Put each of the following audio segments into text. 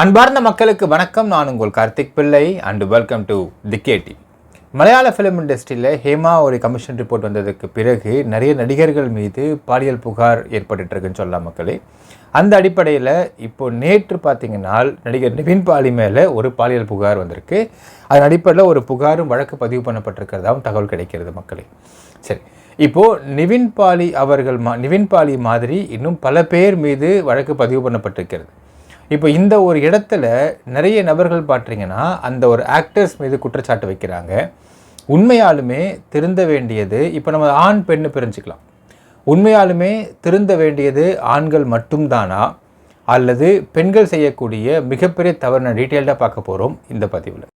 அன்பார்ந்த மக்களுக்கு வணக்கம். நான் உங்கள் கார்த்திக் பிள்ளை அண்ட் வெல்கம் டு தி கேடி. மலையாள ஃபிலிம் இண்டஸ்ட்ரியில் ஹேமா ஒரு கமிஷன் ரிப்போர்ட் வந்ததுக்கு பிறகு நிறைய நடிகர்கள் மீது பாலியல் புகார் ஏற்பட்டுருக்குன்னு சொல்லலாம் மக்களே. அந்த அடிப்படையில் இப்போ நேற்று பார்த்தீங்கன்னா நடிகர் நிவின் பாலி மேலே ஒரு பாலியல் புகார் வந்திருக்கு. அதன் அடிப்படையில் ஒரு புகாரும் வழக்கு பதிவு பண்ணப்பட்டிருக்கிறதாகவும் தகவல் கிடைக்கிறது மக்களே. சரி, இப்போது நிவின் பாலி மாதிரி இன்னும் பல பேர் மீது வழக்கு பதிவு பண்ணப்பட்டிருக்கிறது. இப்போ இந்த ஒரு இடத்துல நிறைய நபர்கள் பார்த்தீங்கன்னா அந்த ஒரு ஆக்டர்ஸ் மீது குற்றச்சாட்டு வைக்கிறாங்க. உண்மையாலுமே திருந்த வேண்டியது, இப்போ நம்ம ஆண் பெண்ணு பிரிஞ்சுக்கலாம், உண்மையாலுமே திருந்த வேண்டியது ஆண்கள் மட்டும்தானா அல்லது பெண்கள் செய்யக்கூடிய மிகப்பெரிய தவறு டீட்டெயில்டாக பார்க்க போகிறோம் இந்த பதிவில்.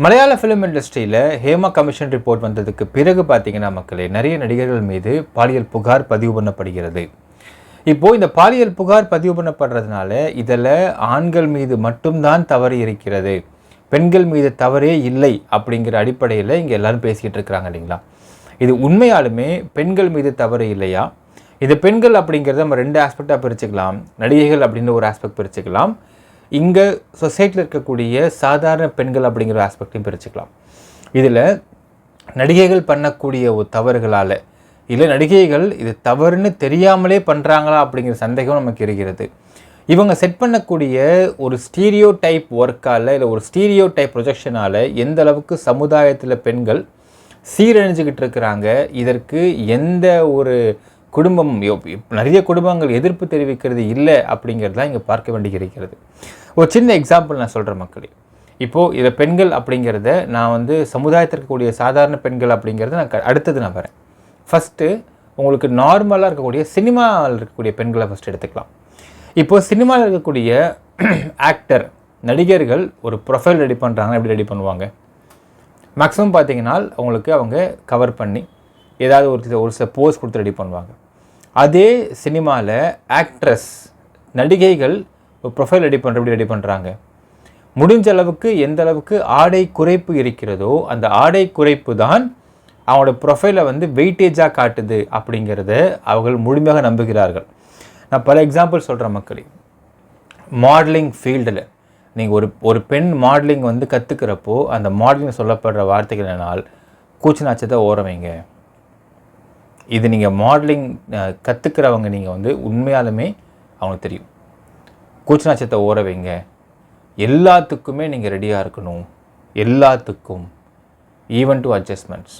மலையாள ஃபிலிம் இண்டஸ்ட்ரியில் ஹேமா கமிஷன் ரிப்போர்ட் வந்ததுக்கு பிறகு பார்த்தீங்கன்னா மக்களே, நிறைய நடிகர்கள் மீது பாலியல் புகார் பதிவு பண்ணப்படுகிறது. இப்போது இந்த பாலியல் புகார் பதிவு பண்ணப்படுறதுனால இதில் ஆண்கள் மீது மட்டும்தான் தவறு இருக்கிறது, பெண்கள் மீது தவறே இல்லை அப்படிங்கிற அடிப்படையில் இங்கே எல்லோரும் பேசிக்கிட்டு இருக்கிறாங்க இல்லைங்களா. இது உண்மையாலுமே பெண்கள் மீது தவறு இல்லையா? இது பெண்கள் அப்படிங்கிறத நம்ம ரெண்டு ஆஸ்பெக்டாக பிரிச்சுக்கலாம். நடிகைகள் அப்படின்ற ஒரு ஆஸ்பெக்ட் பிரிச்சுக்கலாம், இங்கே சொசைட்டியில் இருக்கக்கூடிய சாதாரண பெண்கள் அப்படிங்கிற ஆஸ்பெக்டையும் பிரிச்சுக்கலாம். இதில் நடிகைகள் பண்ணக்கூடிய ஒரு தவறுகளால் இல்லை நடிகைகள் இது தவறுன்னு தெரியாமலே பண்ணுறாங்களா அப்படிங்கிற சந்தேகம் நமக்கு இருக்கிறது. இவங்க செட் பண்ணக்கூடிய ஒரு ஸ்டீரியோ டைப் ஒர்க்கால் இல்லை ஒரு ஸ்டீரியோ டைப் ப்ரொஜெக்ஷனால் எந்த அளவுக்கு சமுதாயத்தில் பெண்கள் சீரழிஞ்சுக்கிட்டு இருக்கிறாங்க, இதற்கு எந்த ஒரு குடும்பமும் நிறைய குடும்பங்கள் எதிர்ப்பு தெரிவிக்கிறது இல்லை அப்படிங்கிறதுலாம் இங்கே பார்க்க வேண்டியிருக்கிறது. ஒரு சின்ன எக்ஸாம்பிள் நான் சொல்கிறேன் மக்களே. இப்போது இதில் பெண்கள் அப்படிங்கிறத நான் சமுதாயத்திற்கு கூடிய சாதாரண பெண்கள் அப்படிங்கிறத நான் அடுத்தது நான் வரேன். ஃபஸ்ட்டு உங்களுக்கு நார்மலாக இருக்கக்கூடிய சினிமாவில் இருக்கக்கூடிய பெண்களை ஃபஸ்ட்டு எடுத்துக்கலாம். இப்போது சினிமாவில் இருக்கக்கூடிய ஆக்டர் நடிகர்கள் ஒரு ப்ரொஃபைல் ரெடி பண்ணுறாங்கன்னா எப்படி ரெடி பண்ணுவாங்க? மேக்ஸிமம் பார்த்தீங்கன்னா அவங்க கவர் பண்ணி ஏதாவது ஒரு சில போஸ் கொடுத்து ரெடி பண்ணுவாங்க. அதே சினிமாவில் ஆக்ட்ரஸ் நடிகைகள் ப்ரொஃபைல் எப்படி ரெடி பண்ணுறாங்க? முடிஞ்ச அளவுக்கு எந்த அளவுக்கு ஆடை குறைப்பு இருக்கிறதோ அந்த ஆடை குறைப்பு தான் அவங்களோட ப்ரொஃபைலை வெயிட்டேஜாக காட்டுது அப்படிங்கிறத அவர்கள் முழுமையாக நம்புகிறார்கள். நான் பல எக்ஸாம்பிள் சொல்கிறேன் மக்களே. மாடலிங் ஃபீல்டில் நீங்கள் ஒரு பெண் மாடலிங் கற்றுக்கிறப்போ அந்த மாடலிங் சொல்லப்படுற வார்த்தைகள் என்னால் கூச்சு நாச்சத்தை ஓரவைங்க. இது நீங்கள் மாடலிங் கற்றுக்கிறவங்க நீங்கள் உண்மையாலுமே அவங்களுக்கு தெரியும். கூச்சு நாச்சத்தை ஓர வைங்க, எல்லாத்துக்குமே நீங்கள் ரெடியாக இருக்கணும், எல்லாத்துக்கும், ஈவன் டு அட்ஜஸ்ட்மெண்ட்ஸ்.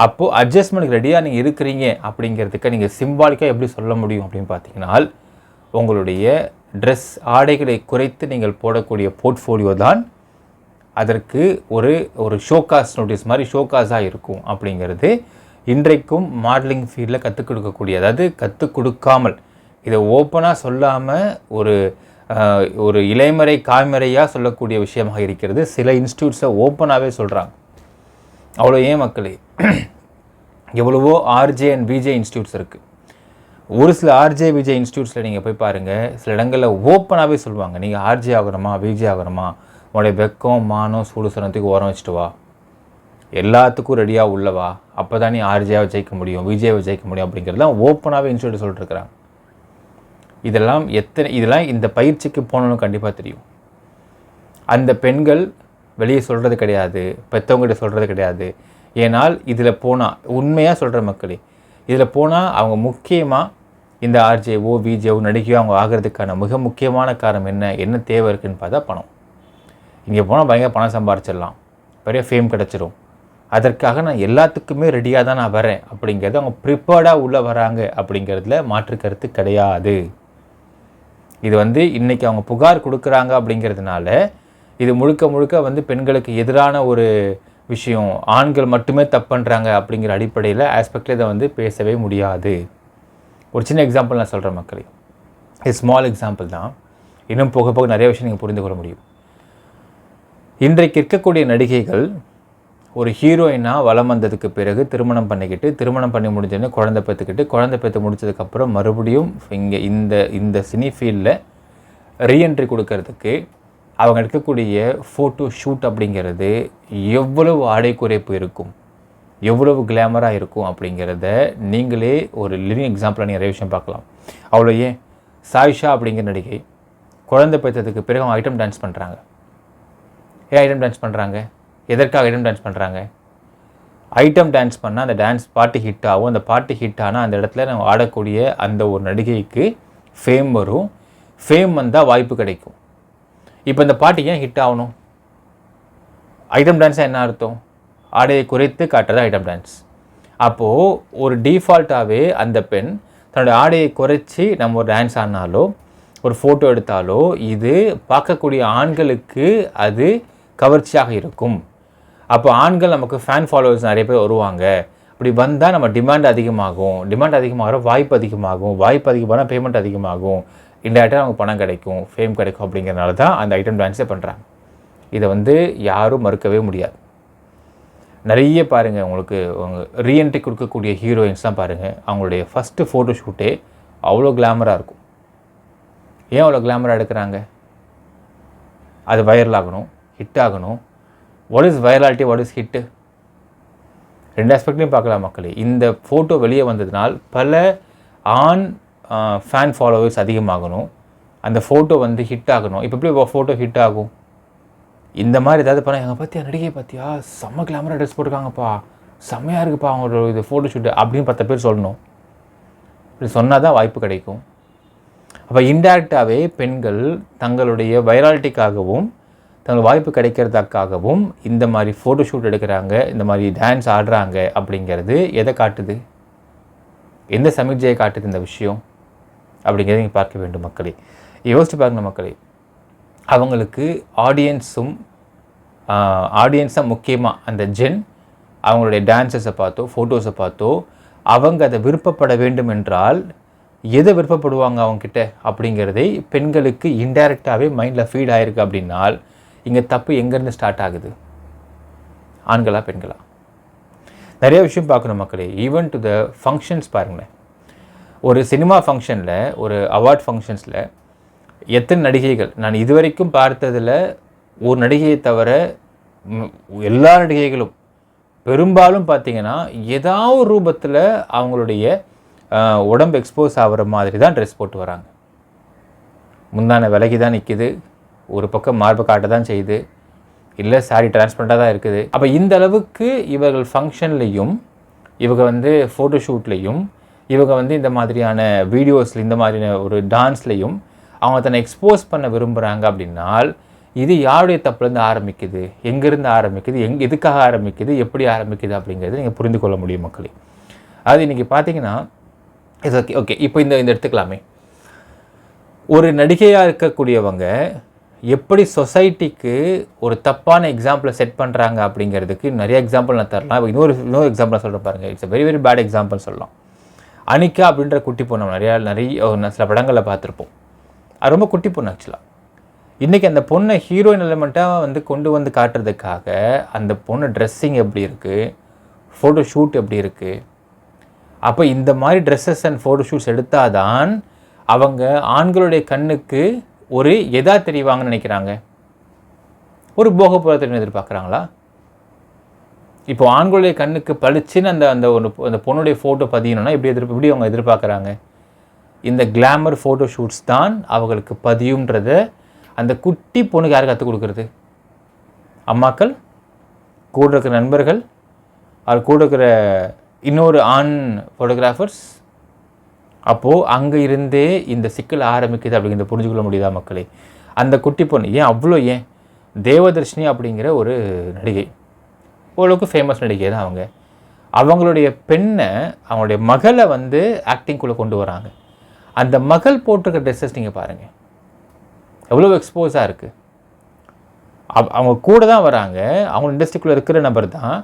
அப்போது அட்ஜஸ்ட்மெண்ட்டுக்கு ரெடியாக நீங்கள் இருக்கிறீங்க அப்படிங்கிறதுக்கு நீங்கள் சிம்பாலிக்காக எப்படி சொல்ல முடியும் அப்படின்னு பார்த்தீங்கன்னா, உங்களுடைய ட்ரெஸ் ஆடைகளை குறைத்து நீங்கள் போடக்கூடிய போர்ட்ஃபோலியோ தான் அதற்கு ஒரு ஷோகாஸ் நோட்டீஸ் மாதிரி ஷோகாஸாக இருக்கும் அப்படிங்கிறது இன்றைக்கும் மாடலிங் ஃபீல்டில் கற்றுக் கொடுக்கக்கூடிய, அதாவது கற்றுக் கொடுக்காமல் இதை ஓப்பனாக சொல்லாமல் ஒரு இலைமறை காய்மறையாக சொல்லக்கூடிய விஷயமாக இருக்கிறது. சில இன்ஸ்டியூட்ஸை ஓப்பனாகவே சொல்கிறாங்க. அவ்வளோ ஏன் மக்களே, எவ்வளவோ ஆர்ஜே அண்ட் விஜே இன்ஸ்டியூட்ஸ் இருக்குது. ஒரு சில ஆர்ஜே விஜே இன்ஸ்டியூட்ஸில் நீங்கள் போய் பாருங்கள், சில இடங்களில் ஓப்பனாகவே சொல்லுவாங்க, நீங்கள் ஆர்ஜே ஆகணுமா விஜே ஆகணுமா, உங்களுடைய வெக்கம் மானம் சூடு சனத்துக்கு ஓரம் வச்சுட்டு வா, எல்லாத்துக்கும் ரெடியாக உள்ளவா, அப்போ தான் நீ ஆர்ஜேவை ஜெயிக்க முடியும், விஜேவை ஜெயிக்க முடியும் அப்படிங்கிறதுலாம் ஓப்பனாகவே இன்ஸ்டியூட் சொல்லிட்டுருக்குறாங்க. இதெல்லாம் இந்த பயிற்சிக்கு போனவனும் கண்டிப்பாக தெரியும். அந்த பெண்கள் வெளியே சொல்கிறது கிடையாது, பெற்றவங்ககிட்ட சொல்கிறது கிடையாது. ஏனால் இதில் போனால் உண்மையாக சொல்கிற மக்களே, இதில் போனால் அவங்க முக்கியமாக இந்த ஆர்ஜேவோ விஜேவோ நடிகையோ அவங்க ஆகிறதுக்கான மிக முக்கியமான காரணம் என்ன தேவை இருக்குதுன்னு பார்த்தா பணம். இங்கே போனால் பயங்கர பணம் சம்பாரிச்சிடலாம், பெரிய ஃபேம் கிடச்சிரும், அதற்காக நான் எல்லாத்துக்குமே ரெடியாக தான் நான் வரேன் அப்படிங்கிறது அவங்க ப்ரிப்பேர்டாக உள்ளே வராங்க அப்படிங்கிறதுல மாற்று கருத்து கிடையாது. இது இன்றைக்கி அவங்க புகார் கொடுக்குறாங்க அப்படிங்கிறதுனால இது முழுக்க பெண்களுக்கு எதிரான ஒரு விஷயம், ஆண்கள் மட்டுமே தப்பு பண்ணுறாங்க அப்படிங்கிற அடிப்படையில் ஆஸ்பெக்டில் இதை பேசவே முடியாது. ஒரு சின்ன எக்ஸாம்பிள் நான் சொல்கிறேன் மக்களே, இது ஸ்மால் எக்ஸாம்பிள் தான், இன்னும் போக போக நிறைய விஷயம் நீங்கள் புரிந்து கொள்ள முடியும். இன்றைக்கு இருக்கக்கூடிய நடிகைகள் ஒரு ஹீரோயினாக வலம் வந்ததுக்கு பிறகு திருமணம் பண்ணி முடிஞ்சோடனே குழந்தை பெற்று முடித்ததுக்கப்புறம் மறுபடியும் இங்கே இந்த சினி ஃபீல்டில் ரீஎன்ட்ரி கொடுக்கறதுக்கு அவங்க எடுக்கக்கூடிய ஃபோட்டோ ஷூட் அப்படிங்கிறது எவ்வளவு ஆடை குறைப்பு இருக்கும், எவ்வளவு கிளாமராக இருக்கும் அப்படிங்கிறத நீங்களே ஒரு லிவிங் எக்ஸாம்பிளாக நீங்கள் நிறைய விஷயம் பார்க்கலாம். அவ்வளோ ஏன் சாயிஷா அப்படிங்கிற நடிகை குழந்தை பெற்றதுக்கு பிறகு அவங்க ஐட்டம் டான்ஸ் பண்ணுறாங்க. ஏன் ஐட்டம் டான்ஸ் பண்ணுறாங்க? எதற்காக ஐட்டம் டான்ஸ் பண்ணுறாங்க? ஐட்டம் டான்ஸ் பண்ணால் அந்த டான்ஸ் பாட்டு ஹிட் ஆகும். அந்த பாட்டு ஹிட் ஆனால் அந்த இடத்துல நம்ம ஆடக்கூடிய அந்த ஒரு நடிகைக்கு ஃபேம் வரும். ஃபேம் வந்தால் வாய்ப்பு கிடைக்கும். இப்போ இந்த பாட்டு ஏன் ஹிட் ஆகணும்? ஐட்டம் டான்ஸாக என்ன அர்த்தம்? ஆடையை குறைத்து காட்டுறது ஐட்டம் டான்ஸ். அப்போது ஒரு டிஃபால்ட்டாகவே அந்த பெண் தன்னுடைய ஆடையை குறைச்சி நம்ம ஒரு டான்ஸ் ஆனாலோ ஒரு ஃபோட்டோ எடுத்தாலோ இது பார்க்கக்கூடிய ஆண்களுக்கு அது கவர்ச்சியாக இருக்கும். அப்போ ஆண்கள் நமக்கு ஃபேன் ஃபாலோவர்ஸ் நிறைய பேர் வருவாங்க. அப்படி வந்தால் நம்ம டிமாண்ட் அதிகமாகும். டிமாண்ட் அதிகமாகிற வாய்ப்பு அதிகமாகும். வாய்ப்பு அதிகமான பேமெண்ட் அதிகமாகும். இன்டெரக்டாக நமக்கு பணம் கிடைக்கும், ஃபேம் கிடைக்கும். அப்படிங்கிறனால தான் அந்த ஐட்டம் டான்ஸே பண்ணுறாங்க. இதை யாரும் மறுக்கவே முடியாது. நிறைய பாருங்கள், உங்களுக்கு ரீஎன்ட்ரி கொடுக்கக்கூடிய ஹீரோயின்ஸ்லாம் பாருங்கள், அவங்களுடைய ஃபஸ்ட்டு ஃபோட்டோ ஷூட்டே அவ்வளோ கிளாமராக இருக்கும். ஏன் அவ்வளோ கிளாமராக எடுக்கிறாங்க? அது வைரல் ஆகணும், ஹிட் ஆகணும். What is virality, what is hit? ரெண்டு ஆஸ்பெக்ட்லையும் பார்க்கலாம் மக்களே. இந்த ஃபோட்டோ வெளியே வந்ததுனால் பல ஆண் ஃபேன் ஃபாலோவர்ஸ் அதிகமாகணும். அந்த ஃபோட்டோ ஹிட் ஆகணும். இப்போ எப்படி ஃபோட்டோ ஹிட் ஆகும்? இந்த மாதிரி ஏதாவது பண்ணால் எங்கள் பார்த்தியா நடிகை பார்த்தியா செம்ம கிளாமராக ட்ரெஸ் போட்டிருக்காங்கப்பா, செம்மையாக இருக்குப்பா அவங்களோட இது ஃபோட்டோ ஷூட்டு அப்படின்னு 10 பேர் சொல்லணும். இப்படி சொன்னால் தான் வாய்ப்பு கிடைக்கும். அப்போ இன்டெரக்டாகவே பெண்கள் தங்களுடைய வைராலிட்டிக்காகவும் தங்கள் வாய்ப்பு கிடைக்கிறதுக்காகவும் இந்த மாதிரி ஃபோட்டோ ஷூட் எடுக்கிறாங்க, இந்த மாதிரி டான்ஸ் ஆடுறாங்க. அப்படிங்கிறது எதை காட்டுது? எந்த சமிக்ஜையை காட்டுது இந்த விஷயம் அப்படிங்கிறத நீங்கள் பார்க்க வேண்டும் மக்களே. யோசிச்சு பார்க்கணும் மக்களே. அவங்களுக்கு ஆடியன்ஸாக முக்கியமாக அந்த ஜென் அவங்களுடைய டான்ஸஸை பார்த்தோ ஃபோட்டோஸை பார்த்தோ அவங்க அதை விருப்பப்பட வேண்டும் என்றால் எதை விருப்பப்படுவாங்க அவங்கக்கிட்ட அப்படிங்கிறதை பெண்களுக்கு இன்டைரக்டாகவே மைண்டில் ஃபீட் ஆகிருக்கு. அப்படின்னால் இங்கே தப்பு எங்கேருந்து ஸ்டார்ட் ஆகுது? ஆண்களா பெண்களா? நிறைய விஷயம் பார்க்கணும் மக்களே. ஈவன் டு த ஃபங்க்ஷன்ஸ் பாருங்களேன். ஒரு சினிமா ஃபங்க்ஷனில், ஒரு அவார்ட் ஃபங்க்ஷன்ஸில் எத்தனை நடிகைகள், நான் இதுவரைக்கும் பார்த்ததில் ஒரு நடிகையை தவிர எல்லா நடிகைகளும் பெரும்பாலும் பார்த்திங்கன்னா ஏதாவது ஒரு ரூபத்தில் அவங்களுடைய உடம்பு எக்ஸ்போஸ் ஆகிற மாதிரி தான் ட்ரெஸ் போட்டு வராங்க. முந்தான விலகி தான் நிற்கிது, ஒரு பக்கம் மார்பு காட்ட தான் செய்யுது, இல்லை சாரி டிரான்ஸ்பரண்ட்டாக தான் இருக்குது. அப்போ இந்த அளவுக்கு இவர்கள் ஃபங்க்ஷன்லேயும் இவங்க ஃபோட்டோ ஷூட்லேயும் இவங்க இந்த மாதிரியான வீடியோஸில் இந்த மாதிரியான ஒரு டான்ஸ்லேயும் அவங்க தன்னை எக்ஸ்போஸ் பண்ண விரும்புகிறாங்க. அப்படின்னால் இது யாருடைய தப்புலேருந்து ஆரம்பிக்குது, எங்கேருந்து ஆரம்பிக்குது, எதுக்காக ஆரம்பிக்குது, எப்படி ஆரம்பிக்குது அப்படிங்கிறது நீங்கள் புரிந்து கொள்ள முடியும் மக்களே. அது இன்றைக்கி பார்த்தீங்கன்னா இது ஓகே. இப்போ இந்த எடுத்துக்கலாமே, ஒரு நடிகையாக இருக்கக்கூடியவங்க எப்படி சொசைட்டிக்கு ஒரு தப்பான எக்ஸாம்பிளை செட் பண்ணுறாங்க அப்படிங்கிறதுக்கு நிறைய எக்ஸாம்பிள் நான் தரலாம். இன்னொரு எக்ஸாம்பிள் சொல்கிறேன் பாருங்கள். It's very very bad example சொல்லலாம். அனிகா அப்படின்ற குட்டி பொண்ணு நிறைய சில படங்களில் பார்த்துருப்போம். அது ரொம்ப குட்டி பொண்ணு ஆக்சுவலாக. இன்றைக்கி அந்த பொண்ணை ஹீரோயின் எலிமெண்ட்டாக கொண்டு காட்டுறதுக்காக அந்த பொண்ணு ட்ரெஸ்ஸிங் எப்படி இருக்குது, ஃபோட்டோ ஷூட் எப்படி இருக்குது. அப்போ இந்த மாதிரி ட்ரெஸ்ஸஸ் அண்ட் ஃபோட்டோ ஷூட்ஸ் எடுத்தால் தான் அவங்க ஆண்களுடைய கண்ணுக்கு ஒரு எதா தெரிவாங்கன்னு நினைக்கிறாங்க. ஒரு போகப்புறத்தில் எதிர்பார்க்குறாங்களா? இப்போ ஆண்களுடைய கண்ணுக்கு பளிச்சுன்னு அந்த பொண்ணுடைய ஃபோட்டோ பதியணும்னா எப்படி அவங்க எதிர்பார்க்குறாங்க? இந்த கிளாமர் ஃபோட்டோ ஷூட்ஸ் தான் அவங்களுக்கு பதியுன்றத அந்த குட்டி பொண்ணுக்கு யார் கற்றுக் கொடுக்குறது? அம்மாக்கள், கூட இருக்கிற நண்பர்கள், அது கூட இருக்கிற இன்னொரு ஆண் ஃபோட்டோகிராஃபர்ஸ். அப்போது அங்கே இருந்தே இந்த சிக்கல் ஆரம்பிக்குது அப்படிங்கிறத புரிஞ்சுக்கொள்ள முடியுதா மக்களே? அந்த குட்டி பொண்ணு ஏன் தேவதர்ஷினி அப்படிங்கிற ஒரு நடிகை, ஓரளவுக்கு ஃபேமஸ் நடிகை தான் அவங்க. அவங்களுடைய பெண்ணை, அவங்களுடைய மகளை ஆக்டிங்குள்ளே கொண்டு வராங்க. அந்த மகள் போட்டிருக்க ட்ரெஸ்ஸஸ் நீங்கள் பாருங்கள், எவ்வளோ எக்ஸ்போஸாக இருக்குது. அவங்க கூட தான் வராங்க, அவங்க இண்டஸ்ட்ரிக்குள்ளே இருக்கிற நபர் தான்.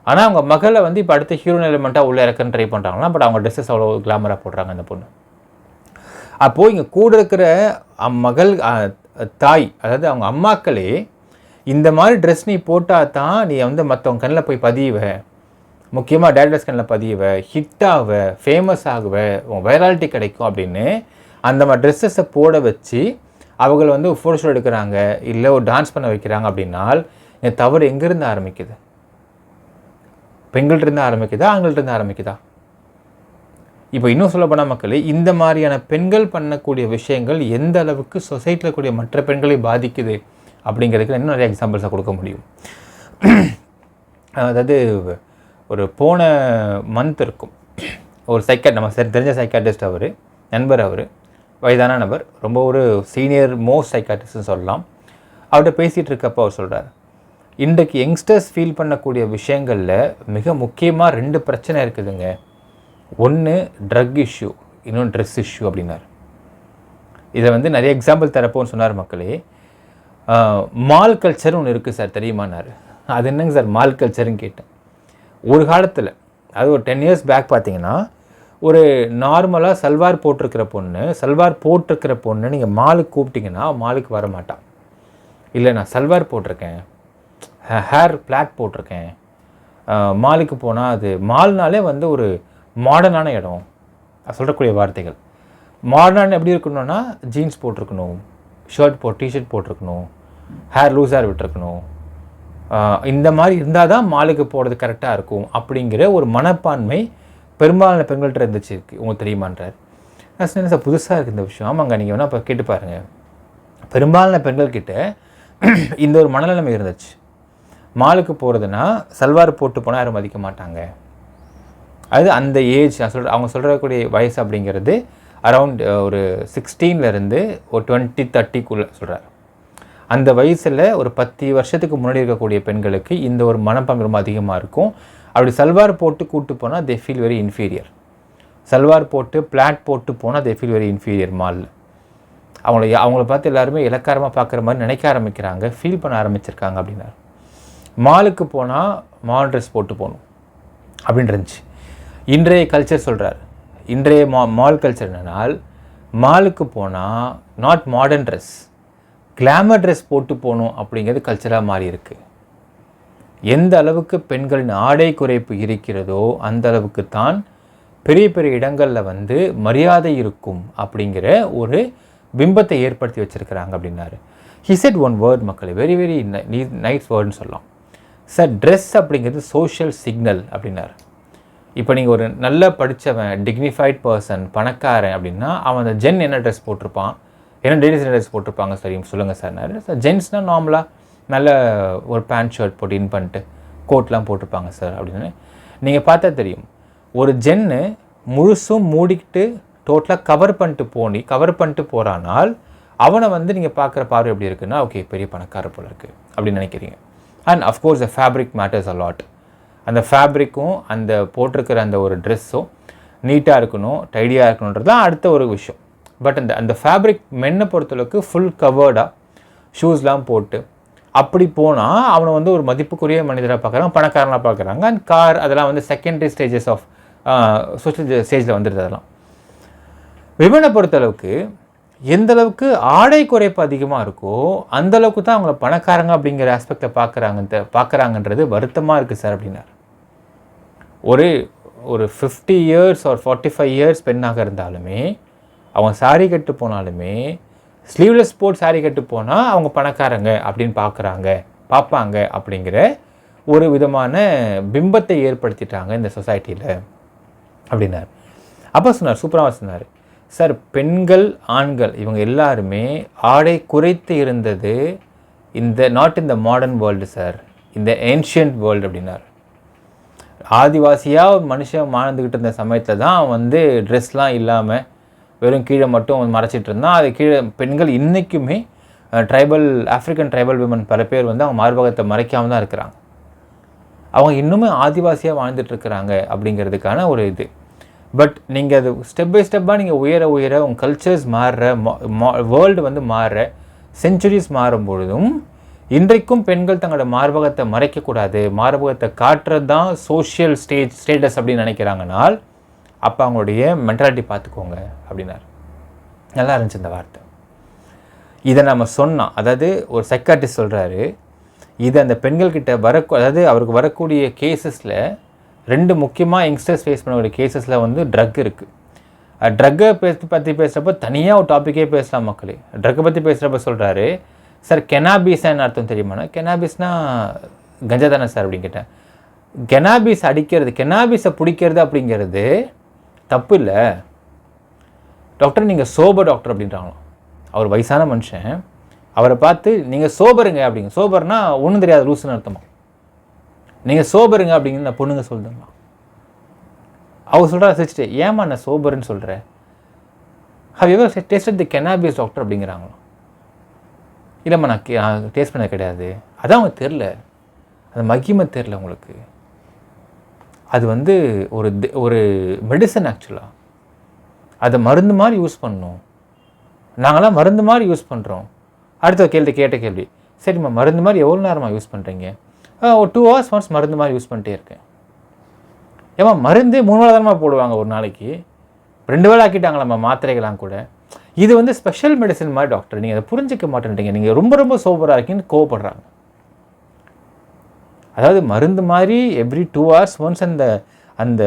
ஆனால் அவங்க மகளை இப்போ அடுத்த ஹீரோயின் எலிமெண்ட்டாக உள்ளே இறக்குன்னு ட்ரை பண்ணுறாங்களா, பட் அவங்க ட்ரெஸ்ஸஸ் அவ்வளோ கிளாமராக போடுறாங்க அந்த பொண்ணு. அப்போது இங்கே கூட இருக்கிற மகள் தாய், அதாவது அவங்க அம்மாக்களே இந்த மாதிரி ட்ரெஸ் நீ போட்டால் தான் நீ மற்றவங்க கண்ணில் போய் பதியுவ, முக்கியமாக டேரக்டர்ஸ் கண்ணில் பதியுவ, ஹிட் ஆகுவ, ஃபேமஸ் ஆகுவ, உன் வைராலிட்டி கிடைக்கும் அப்படின்னு அந்த மாதிரி ட்ரெஸ்ஸஸை போட வச்சு அவங்கள வந்து ஃபோட்டோஷூட் எடுக்கிறாங்க, இல்லை ஒரு டான்ஸ் பண்ண வைக்கிறாங்க அப்படின்னால் இந்த தவறு எங்கேருந்து ஆரம்பிக்குது? பெண்கள்கிட்ட ஆரம்பிக்குதா, ஆண்கள்கிட்ட ஆரம்பிக்குதா? இப்போ இன்னும் சொல்ல போனால் மக்களே, இந்த மாதிரியான பெண்கள் பண்ணக்கூடிய விஷயங்கள் எந்த அளவுக்கு சொசைட்டியில் கூடிய மற்ற பெண்களை பாதிக்குது அப்படிங்கிறதுக்கு இன்னும் நிறைய எக்ஸாம்பிள்ஸாக கொடுக்க முடியும். அதாவது ஒரு போன மந்த் இருக்கும், ஒரு நம்ம தெரிஞ்ச சைக்காட்ரிஸ்ட், அவர் நண்பர், அவர் வயதான நபர், ரொம்ப ஒரு சீனியர் மோஸ்ட் சைக்காட்ரிஸ்ட்னு சொல்லலாம். அவர்கிட்ட பேசிகிட்டு இருக்கப்போ அவர் சொல்கிறார், இன்றைக்கு யங்ஸ்டர்ஸ் ஃபீல் பண்ணக்கூடிய விஷயங்களில் மிக முக்கியமாக 2 பிரச்சனை இருக்குதுங்க. ஒன்று ட்ரக் இஷ்யூ, இன்னொன்று ட்ரெஸ் இஷ்யூ அப்படின்னார். இதை வந்து நிறைய எக்ஸாம்பிள் தரப்போன்னு சொன்னார் மக்களே. மால் கல்ச்சர் ஒன்று இருக்குது சார், தெரியுமானார். அது என்னங்க சார் மால் கல்ச்சருன்னு கேட்டேன். ஒரு காலத்தில், அது ஒரு 10 years பேக் பார்த்தீங்கன்னா, ஒரு நார்மலாக சல்வார் போட்டிருக்கிற பொண்ணு நீங்கள் மாலுக்கு கூப்பிட்டிங்கன்னா மாலுக்கு வர மாட்டான். இல்லை நான் சல்வார் போட்டிருக்கேன், ஹேர் பிளாட் போட்டிருக்கேன், மாலுக்கு போனால் அது மால்னாலே வந்து ஒரு மாடர்னான இடம். சொல்லக்கூடிய வார்த்தைகள் மாடர்னான எப்படி இருக்கணும்னா, ஜீன்ஸ் போட்டிருக்கணும், டிஷர்ட் போட்டிருக்கணும், ஹேர் லூஸாக விட்டுருக்கணும், இந்த மாதிரி இருந்தால் தான் மாலுக்கு போகிறது கரெக்டாக இருக்கும் அப்படிங்கிற ஒரு மனப்பான்மை பெரும்பாலான பெண்கள்கிட்ட இருந்துச்சு. உங்களுக்கு தெரியுமான்றார். நான் சொன்னேன் சார் புதுசாக இருக்குது இந்த விஷயம். ஆமாங்க, நீங்கள் வேணால் இப்போ கேட்டு பாருங்கள். பெரும்பாலான பெண்கள்கிட்ட இந்த ஒரு மனநிலைமை இருந்துச்சு. மாலுக்கு போகிறதுனா சல்வார் போட்டு போனால் யாரும் மதிக்க மாட்டாங்க. அது அந்த ஏஜ் அவங்க சொல்கிறக்கூடிய வயசு அப்படிங்கிறது அரவுண்ட் ஒரு 16 ஒரு 20-30 சொல்கிறார். அந்த வயசில் ஒரு 10 வருஷத்துக்கு முன்னாடி இருக்கக்கூடிய பெண்களுக்கு இந்த ஒரு மனப்பான்மை ரொம்ப அதிகமாக இருக்கும். அப்படி சல்வார் போட்டு கூப்பிட்டு போனால் they feel very inferior. Salwar போட்டு பிளாட் போட்டு போனால் தே ஃபீல் வெரி இன்ஃபீரியர். மாலில் அவங்கள பார்த்து எல்லாருமே இலக்காரமாக பார்க்குற மாதிரி நினைக்க ஆரம்பிக்கிறாங்க, ஃபீல் பண்ண ஆரம்பிச்சிருக்காங்க அப்படின்னாரு. மாலுக்கு போனால் மால் ட்ரெஸ் போட்டு போகணும் அப்படின்னு இருந்துச்சு. இன்றைய கல்ச்சர் சொல்கிறார், இன்றைய மால் கல்ச்சர் என்னன்னால், மாலுக்கு போனால் not modern dress, glamour dress போட்டு போகணும் அப்படிங்கிறது கல்ச்சராக மாறி இருக்குது. எந்த அளவுக்கு பெண்களின் ஆடை குறைப்பு இருக்கிறதோ அந்த அளவுக்கு தான் பெரிய பெரிய இடங்களில் வந்து மரியாதை இருக்கும் அப்படிங்கிற ஒரு பிம்பத்தை ஏற்படுத்தி வச்சுருக்கிறாங்க அப்படின்னாரு. ஹி செட் ஒன் வேர்ட் மக்களே, வெரி வெரி நைஸ் வேர்டுன்னு சொல்லலாம் சார். ட்ரெஸ் அப்படிங்கிறது சோஷியல் சிக்னல் அப்படின்னாரு. இப்போ நீங்கள் ஒரு நல்ல படித்தவன், டிக்னிஃபைட் பர்சன், பணக்காரன் அப்படின்னா அவன் அந்த ஜென் என்ன ட்ரெஸ் போட்டிருப்பான், என்ன லேடிஸ் என்ன ட்ரெஸ் போட்டிருப்பாங்க சரி சொல்லுங்கள் சார். சார் ஜென்ஸ்னால் நார்மலாக நல்ல ஒரு பேண்ட் ஷர்ட் போட்டு இன் பண்ணிட்டு கோட்லாம் போட்டிருப்பாங்க சார் அப்படின்னு நீங்கள் பார்த்தா தெரியும். ஒரு ஜென்னு முழுசும் மூடிக்கிட்டு டோட்டலாக கவர் பண்ணிட்டு போகிறானால் அவனை வந்து நீங்கள் பார்க்குற பார்வை எப்படி இருக்குன்னா, ஓகே பெரிய பணக்கார போல இருக்குது அப்படின்னு நினைக்கிறீங்க. And of course the fabric matters a lot. அந்த ஃபேப்ரிக்கும் அந்த போட்டிருக்கிற அந்த ஒரு ட்ரெஸ்ஸும் நீட்டாக இருக்கணும், டைடியாக இருக்கணுன்றது தான் அடுத்த ஒரு விஷயம். பட் அந்த ஃபேப்ரிக் மென்னை பொறுத்தளவுக்கு ஃபுல் கவர்டாக ஷூஸ்லாம் போட்டு அப்படி போனால் அவனை வந்து ஒரு மதிப்புக்குரிய மனிதராக பார்க்குறாங்க, பணக்காரனாக பார்க்குறாங்க. அண்ட் கார் அதெல்லாம் வந்து செகண்டரி ஸ்டேஜஸ் ஆஃப் சோஷியல் ஸ்டேஜில் வந்துடுது. அதெல்லாம் விமனை பொறுத்தளவுக்கு எந்த அளவுக்கு ஆடை குறைப்பு அதிகமாக இருக்கோ அந்தளவுக்கு தான் அவங்கள பணக்காரங்க அப்படிங்கிற ஆஸ்பெக்டை பார்க்குறாங்கன்றது வருத்தமாக இருக்குது சார் அப்படின்னார். ஒரு 50 years or 45 years பெண்ணாக இருந்தாலுமே அவங்க சாரி கட்டு போனாலுமே ஸ்லீவ்லெஸ் போட் சாரி கட்டு போனால் அவங்க பணக்காரங்க அப்படின்னு பார்ப்பாங்க அப்படிங்கிற ஒரு விதமான பிம்பத்தை ஏற்படுத்திட்டாங்க இந்த சொசைட்டியில் அப்படின்னார். அப்போ சொன்னார், சூப்பராக சொன்னார் சார், பெண்கள் ஆண்கள் இவங்க எல்லாருமே ஆடை குறைத்து இருந்தது நாட் இந்த மாடர்ன் வேர்ல்டு சார், இந்த ஏன்ஷியன்ட் வேர்ல்டு அப்படின்னார். ஆதிவாசியாக ஒரு மனுஷன் வாழ்ந்துக்கிட்டு இருந்த சமயத்தில் தான் வந்து ட்ரெஸ்லாம் இல்லாமல் வெறும் கீழே மட்டும் மறைச்சிட்டு இருந்தால், அது கீழே பெண்கள் இன்றைக்குமே ஆஃப்ரிக்கன் ட்ரைபல் விமன் பல பேர் வந்து அவங்க மார்பகத்தை மறைக்காமல் தான் இருக்கிறாங்க. அவங்க இன்னுமே ஆதிவாசியாக வாழ்ந்துட்டுருக்கிறாங்க அப்படிங்கிறதுக்கான ஒரு இது. பட் நீங்கள் அது ஸ்டெப் பை ஸ்டெப்பாக நீங்கள் உயர உங்கள் கல்ச்சர்ஸ் மாறுற, வேர்ல்டு வந்து மாறுற, செஞ்சுரிஸ் மாறும் பொழுதும் இன்றைக்கும் பெண்கள் தங்களோட மார்பகத்தை மறைக்கக்கூடாது, மார்பகத்தை காட்டுறது தான் சோஷியல் ஸ்டேட்டஸ் அப்படின்னு நினைக்கிறாங்கனால் அப்போ அவங்களுடைய மென்டாலிட்டி பார்த்துக்கோங்க அப்படின்னார். நல்லா இருந்துச்சு இந்த வார்த்தை. இதை நம்ம சொன்னோம், அதாவது ஒரு சைக்காட்டிஸ்ட் சொல்கிறாரு, இது அந்த பெண்கள்கிட்ட அதாவது அவருக்கு வரக்கூடிய கேசஸில் 2 முக்கியமாக யங்ஸ்டர்ஸ் ஃபேஸ் பண்ணக்கூடிய கேசஸில் வந்து ட்ரக் இருக்குது. ட்ரக்கை பற்றி பேசுகிறப்ப தனியாக ஒரு டாப்பிக்கே பேசலாம் மக்களே. ட்ரக்கை பற்றி பேசுகிறப்ப சொல்கிறாரு, சார் கெனாபிஸ்னா அர்த்தம் தெரியுமாண்ணா? கெனாபிஸ்னால் கஞ்சா தானே சார் அப்படின்னு கேட்டேன். கெனாபிஸ் அடிக்கிறது, கெனாபிஸை பிடிக்கிறது அப்படிங்கிறது தப்பு இல்லை டாக்டர், நீங்கள் சோபர் டாக்டர் அப்படின்றாங்களாம். அவர் வயசான மனுஷன், அவரை பார்த்து நீங்கள் சோபருங்க அப்படிங்க. சோபர்னா ஒன்றும் தெரியாது லூசுன்னு அர்த்தமா. நீங்கள் சோபருங்க அப்படிங்கிற நான் பொண்ணுங்க சொல்லுங்களா. அவர் சொல்கிறா சிரிச்சிட்டு, ஏமா நான் சோபருன்னு சொல்கிறேன், how ever tasted the cannabis doctor அப்படிங்கிறாங்களாம். இல்லைம்மா நான் டேஸ்ட் பண்ண கிடையாது. அதான் அவங்க தெரில, அந்த மகிமை தெரில உங்களுக்கு. அது வந்து ஒரு மெடிசன் ஆக்சுவலாக. அதை மருந்து மாதிரி யூஸ் பண்ணணும். நாங்களாம் மருந்து மாதிரி யூஸ் பண்ணுறோம். அடுத்த கேட்ட கேள்வி, சரிம்மா மருந்து மாதிரி எவ்வளோ நேரமாக யூஸ் பண்ணுறீங்க? ஒரு 2 hours ஒன்ஸ் மருந்து மாதிரி யூஸ் பண்ணிட்டே இருக்கேன். ஏமா மருந்து 3 வேளை தானமாக போடுவாங்க ஒரு நாளைக்கு, 2 வேளை ஆக்கிட்டாங்களாம்மா மாத்திரைகளாம் கூட. இது வந்து ஸ்பெஷல் மெடிசன் மாதிரி டாக்டர், நீங்கள் அதை புரிஞ்சிக்க மாட்டேன்றீங்க, நீங்கள் ரொம்ப ரொம்ப சோபராக இருக்கீங்கன்னு கோவப்படுறாங்க. அதாவது மருந்து மாதிரி எவ்ரி 2 hours ஒன்ஸ் அந்த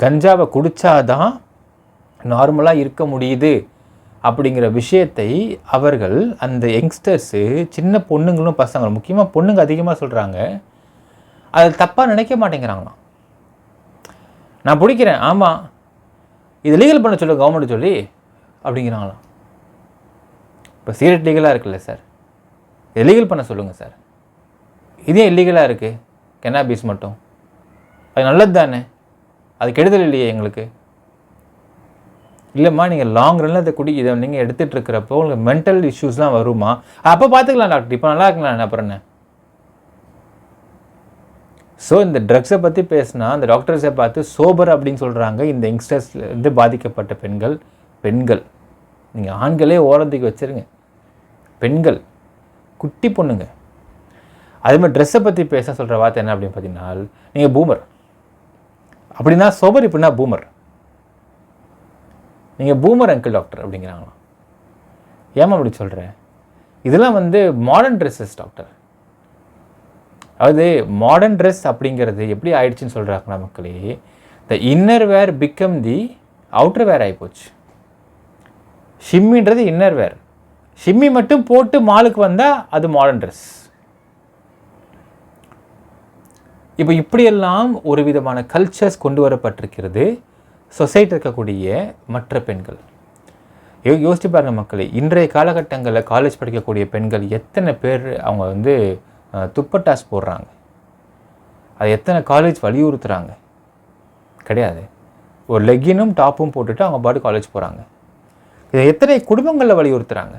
கஞ்சாவை குடித்தாதான் நார்மலாக இருக்க முடியுது அப்படிங்கிற விஷயத்தை அவர்கள் அந்த யங்ஸ்டர்ஸு, சின்ன பொண்ணுங்களும் பசங்களும், முக்கியமாக பொண்ணுங்க அதிகமாக சொல்கிறாங்க, அது தப்பாக நினைக்க மாட்டேங்கிறாங்களாம். நான் பிடிக்கிறேன், ஆமாம் இது லீகல் பண்ண சொல்லுங்கள் கவர்மெண்ட் சொல்லி அப்படிங்கிறாங்களாம். இப்போ சிகரெட் லீகலாக இருக்குல்ல சார், இது லீகல் பண்ண சொல்லுங்கள் சார். இதே இல்லீகலாக இருக்குது கெனாபிஸ் மட்டும், அது நல்லது தானே, அது கெடுதல் இல்லையே எங்களுக்கு. இல்லைம்மா நீங்கள் லாங் ரன்னில் இதை நீங்கள் எடுத்துகிட்டு இருக்கிறப்போ உங்களுக்கு மென்டல் இஷ்யூஸ்லாம் வருமா? அப்போ பார்த்துக்கலாம் டாக்டர், இப்போ நல்லா இருக்கலாம் அப்புறம் என்ன. ஸோ இந்த ட்ரக்ஸை பற்றி பேசினா அந்த டாக்டர்ஸை பார்த்து சோபர் அப்படின்னு சொல்கிறாங்க. இந்த யங்ஸ்டர்ஸ்லேருந்து பாதிக்கப்பட்ட பெண்கள் நீங்கள் ஆண்களே ஓரத்துக்கு வச்சுருங்க, பெண்கள் குட்டி பொண்ணுங்க. அதேமாதிரி ட்ரெஸ்ஸை பற்றி பேச சொல்கிற வார்த்தை என்ன அப்படின்னு பார்த்தீங்கன்னா, நீங்கள் பூமர் அப்படின்னா சோபர், இப்படின்னா பூமர், நீங்கள் பூமர் அங்கிள் டாக்டர் அப்படிங்கிறாங்களாம். ஏமா அப்படி சொல்கிறேன்? இதெல்லாம் வந்து மாடர்ன் ட்ரெஸ்ஸஸ் டாக்டர். அதாவது மாடர்ன் ட்ரெஸ் அப்படிங்கிறது எப்படி ஆயிடுச்சுன்னு சொல்கிறாங்க மக்களே, the inner wear become the outer wear ஆகிப்போச்சு. ஷிம்மின்றது இன்னர் வேர், ஷிம்மி மட்டும் போட்டு மாலுக்கு வந்தால் அது மாடர்ன் ட்ரெஸ். இப்போ இப்படியெல்லாம் ஒரு விதமான கல்ச்சர்ஸ் கொண்டு வரப்பட்டிருக்கிறது சொசைட்டி இருக்கக்கூடிய மற்ற பெண்கள். யோசிச்சு பாருங்கள் மக்களே, இன்றைய காலகட்டங்களில் காலேஜ் படிக்கக்கூடிய பெண்கள் எத்தனை பேர் அவங்க வந்து துப்பட்டாஸ் போடுறாங்க, அது எத்தனை காலேஜ் வலியுறுத்துகிறாங்க? கிடையாது. ஒரு லெக்கினும் டாப்பும் போட்டுட்டு அவங்க பாட்டு காலேஜ் போகிறாங்க. இதை எத்தனை குடும்பங்களில் வலியுறுத்துகிறாங்க?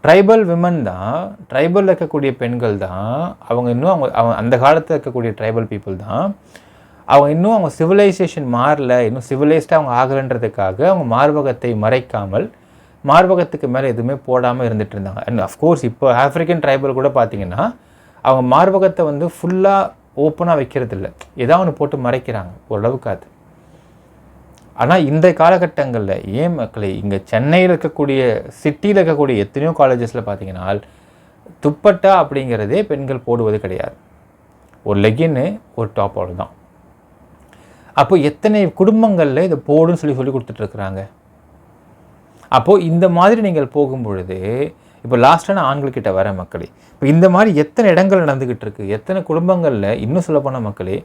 ட்ரைபல் விமன் தான், ட்ரைபலில் இருக்கக்கூடிய பெண்கள் தான், அவங்க இன்னும் அவங்க அந்த காலத்தில் இருக்கக்கூடிய ட்ரைபல் பீப்புள் தான், அவங்க இன்னும் அவங்க சிவிலைசேஷன் மாறல, இன்னும் சிவிலைஸ்டாக அவங்க ஆகலைன்றதுக்காக அவங்க மார்பகத்தை மறைக்காமல் மார்பகத்துக்கு மேலே எதுவுமே போடாமல் இருந்துகிட்டு இருந்தாங்க. அண்ட் அஃப்கோர்ஸ் இப்போ ஆஃப்ரிக்கன் ட்ரைபல் கூட பார்த்திங்கன்னா அவங்க மார்பகத்தை வந்து ஃபுல்லாக ஓப்பனாக வைக்கிறது இல்லை, ஏதாவது ஒன்று போட்டு மறைக்கிறாங்க ஓரளவுக்கு. அது ஆனால் இந்த காலகட்டங்களில் ஏன் மக்களை இங்கே சென்னையில் இருக்கக்கூடிய சிட்டியில் இருக்கக்கூடிய எத்தனையோ காலேஜஸில் பார்த்திங்கன்னா துப்பட்டா அப்படிங்கிறதே பெண்கள் போடுவது கிடையாது. ஒரு லெகின்னு ஒரு டாப் அவ்வளோ தான். அப்போ எத்தனை குடும்பங்களில் இதை போடுன்னு சொல்லி கொடுத்துட்ருக்குறாங்க. அப்போது இந்த மாதிரி நீங்கள் போகும் பொழுது, இப்போ லாஸ்ட்டான ஆண்கள்கிட்ட வர மக்களே, இப்போ இந்த மாதிரி எத்தனை இடங்கள் நடந்துக்கிட்டு இருக்குது, எத்தனை குடும்பங்களில், இன்னும் சொல்லப்போன மக்களே,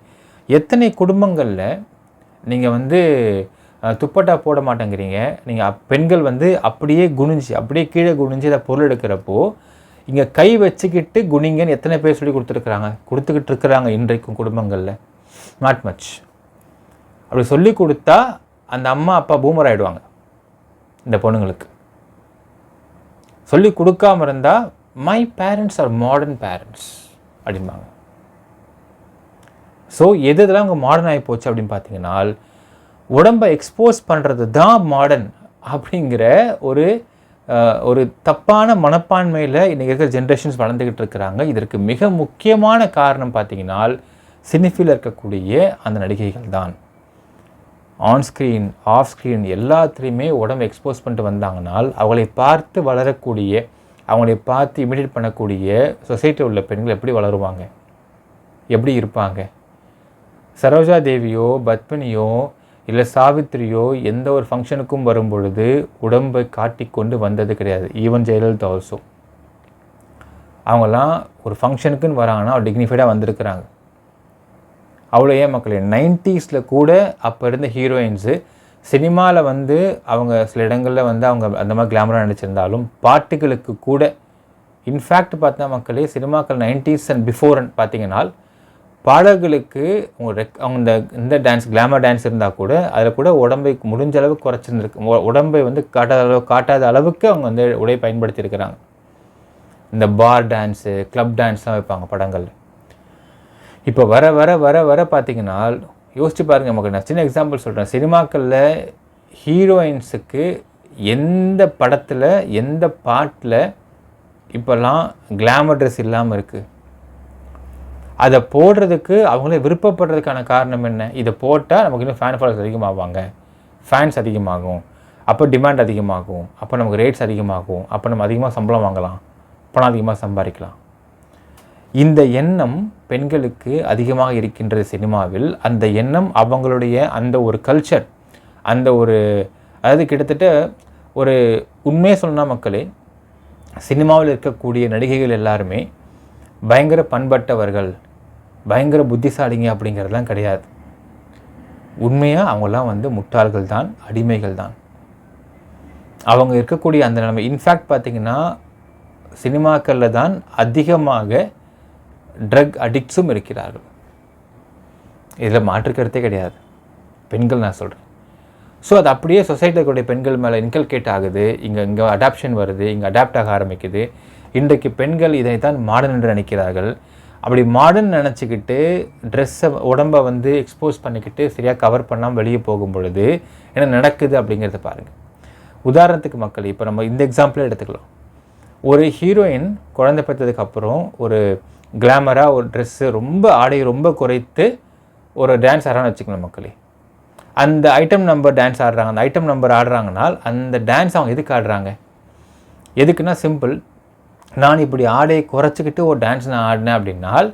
எத்தனை குடும்பங்களில் நீங்கள் வந்து துப்பட்டா போட மாட்டேங்கிறீங்க, நீங்கள் பெண்கள் வந்து அப்படியே அப்படியே கீழே குனிஞ்சு அதை பொருள் எடுக்கிறப்போ இங்கே கை வச்சுக்கிட்டு குனிங்கன்னு எத்தனை பேர் சொல்லி கொடுத்துக்கிட்டு இருக்கிறாங்க இன்றைக்கும் குடும்பங்களில்? Not much. அப்படி சொல்லி கொடுத்தா அந்த அம்மா அப்பா பூமர் ஆகிடுவாங்க. இந்த பொண்ணுங்களுக்கு சொல்லி கொடுக்காம இருந்தால் my parents are modern parents அப்படிம்பாங்க. ஸோ இதெல்லாம் அவங்க மாடர்ன் ஆகி போச்சு அப்படின்னு பார்த்தீங்கன்னா, உடம்பை எக்ஸ்போஸ் பண்ணுறது தான் மாடர்ன் அப்படிங்கிற ஒரு தப்பான மனப்பான்மையில் இன்றைக்கி இருக்கிற ஜென்ரேஷன்ஸ் வளர்ந்துக்கிட்டு இருக்கிறாங்க. இதற்கு மிக முக்கியமான காரணம் பார்த்தீங்கன்னா சினிஃபில் இருக்கக்கூடிய அந்த நடிகைகள் தான். ஆன்ஸ்க்ரீன் ஆஃப் ஸ்க்ரீன் எல்லாத்துலேயுமே உடம்பு எக்ஸ்போஸ் பண்ணிட்டு வந்தாங்கனால் அவங்களை பார்த்து வளரக்கூடிய, அவங்களை பார்த்து இமிடியேட் பண்ணக்கூடிய சொசைட்டியில் உள்ள பெண்கள் எப்படி வளருவாங்க, எப்படி இருப்பாங்க? சரோஜா தேவியோ பத்மினியோ இல்லை சாவித்திரியோ எந்த ஒரு ஃபங்க்ஷனுக்கும் வரும் பொழுது உடம்பை காட்டிக்கொண்டு வந்தது கிடையாது. Even Jayalalithaa also. அவங்கெல்லாம் ஒரு ஃபங்க்ஷனுக்குன்னு வராங்கன்னா அவர் டிக்னிஃபைடாக வந்திருக்கிறாங்க. அவ்வளோ ஏன் மக்களே 90s கூட அப்போ இருந்த ஹீரோயின்ஸு சினிமாவில் வந்து அவங்க சில இடங்களில் வந்து அவங்க அந்த மாதிரி கிளாமராக நடிச்சிருந்தாலும் பாட்டுகளுக்கு கூட இன்ஃபேக்ட் பார்த்தா மக்களே சினிமாக்கள் 90s அண்ட் பிஃபோர் பார்த்தீங்கன்னா பாடல்களுக்கு அவங்க இந்த டான்ஸ் கிளாமர் டான்ஸ் இருந்தால் கூட அதில் கூட உடம்பை முடிஞ்ச அளவுக்கு குறைச்சிருந்துருக்கு. உடம்பை வந்து காட்டாத அளவுக்கு அவங்க வந்து உடை பயன்படுத்தியிருக்கிறாங்க. இந்த பார் டான்ஸு கிளப் டான்ஸ்லாம் வைப்பாங்க படங்கள். இப்போ வர வர வர வர பார்த்தீங்கன்னா யோசிச்சு பாருங்கள் நமக்கு. நான் சின்ன எக்ஸாம்பிள் சொல்கிறேன். சினிமாக்களில் ஹீரோயின்ஸுக்கு எந்த படத்தில் எந்த பாட்டில் இப்போல்லாம் கிளாமர் ட்ரெஸ் இல்லாமல் இருக்குது? அதை போடுறதுக்கு அவங்களே விருப்பப்படுறதுக்கான காரணம் என்ன? இதை போட்டால் நமக்கு இன்னும் ஃபேன் ஃபாலோவர்ஸ் அதிகமாகுவாங்க, ஃபேன்ஸ் அதிகமாகும், அப்போ டிமாண்ட் அதிகமாகும், அப்போ நமக்கு ரேட்ஸ் அதிகமாகும், அப்போ நம்ம அதிகமாக சம்பளம் வாங்கலாம், பணம் அதிகமாக சம்பாதிக்கலாம். இந்த எண்ணம் பெண்களுக்கு அதிகமாக இருக்கின்றது சினிமாவில். அந்த எண்ணம் அவங்களுடைய அந்த ஒரு கல்ச்சர், அந்த ஒரு அதாவது கிட்டத்தட்ட ஒரு உண்மையை சொன்னால் மக்களே சினிமாவில் இருக்கக்கூடிய நடிகைகள் எல்லாருமே பயங்கர பண்பட்டவர்கள், பயங்கர புத்திசாலிங்க அப்படிங்கிறதுலாம் கிடையாது. உண்மையாக அவங்களாம் வந்து முட்டாள்கள் தான், அடிமைகள் தான். அவங்க இருக்கக்கூடிய அந்த நிலைமை இன்ஃபேக்ட் பார்த்திங்கன்னா சினிமாக்களில் தான் அதிகமாக ட்ரக் அடிக்ட்ஸும் இருக்கிறார்கள். இதில் மாற்றுக்கருத்தே கிடையாது. பெண்கள் நான் சொல்கிறேன். ஸோ அது அப்படியே சொசைட்டியில் இருக்கக்கூடிய பெண்கள் மேலே இன்கல்கேட் ஆகுது. இங்கே அடாப்ஷன் வருது, இங்கே அடாப்ட் ஆக ஆரம்பிக்குது. இன்றைக்கு பெண்கள் இதைத்தான் மாடர்ன் என்று நினைக்கிறார்கள். அப்படி மாடர்ன் நினச்சிக்கிட்டு ட்ரெஸ்ஸை உடம்பை வந்து எக்ஸ்போஸ் பண்ணிக்கிட்டு சரியாக கவர் பண்ணாமல் வெளியே போகும் பொழுது என்ன நடக்குது அப்படிங்கிறத பாருங்கள். உதாரணத்துக்கு மக்கள் இப்போ நம்ம இந்த எக்ஸாம்பிளே எடுத்துக்கலாம். ஒரு ஹீரோயின் குழந்தை பெற்றதுக்கப்புறம் ஒரு கிளாமராக ஒரு ட்ரெஸ்ஸு ரொம்ப ஆடையை ரொம்ப குறைத்து ஒரு டான்ஸ் ஆடுறான்னு வச்சுக்கலாம் மக்களே. அந்த ஐட்டம் நம்பர் டான்ஸ் ஆடுறாங்க. அந்த ஐட்டம் நம்பர் ஆடுறாங்கனால் அந்த டான்ஸ் அவங்க எதுக்கு ஆடுறாங்க? எதுக்குன்னா சிம்பிள், நான் இப்படி ஆடையை குறைச்சிக்கிட்டு ஒரு டான்ஸ் நான் ஆடினேன் அப்படின்னால்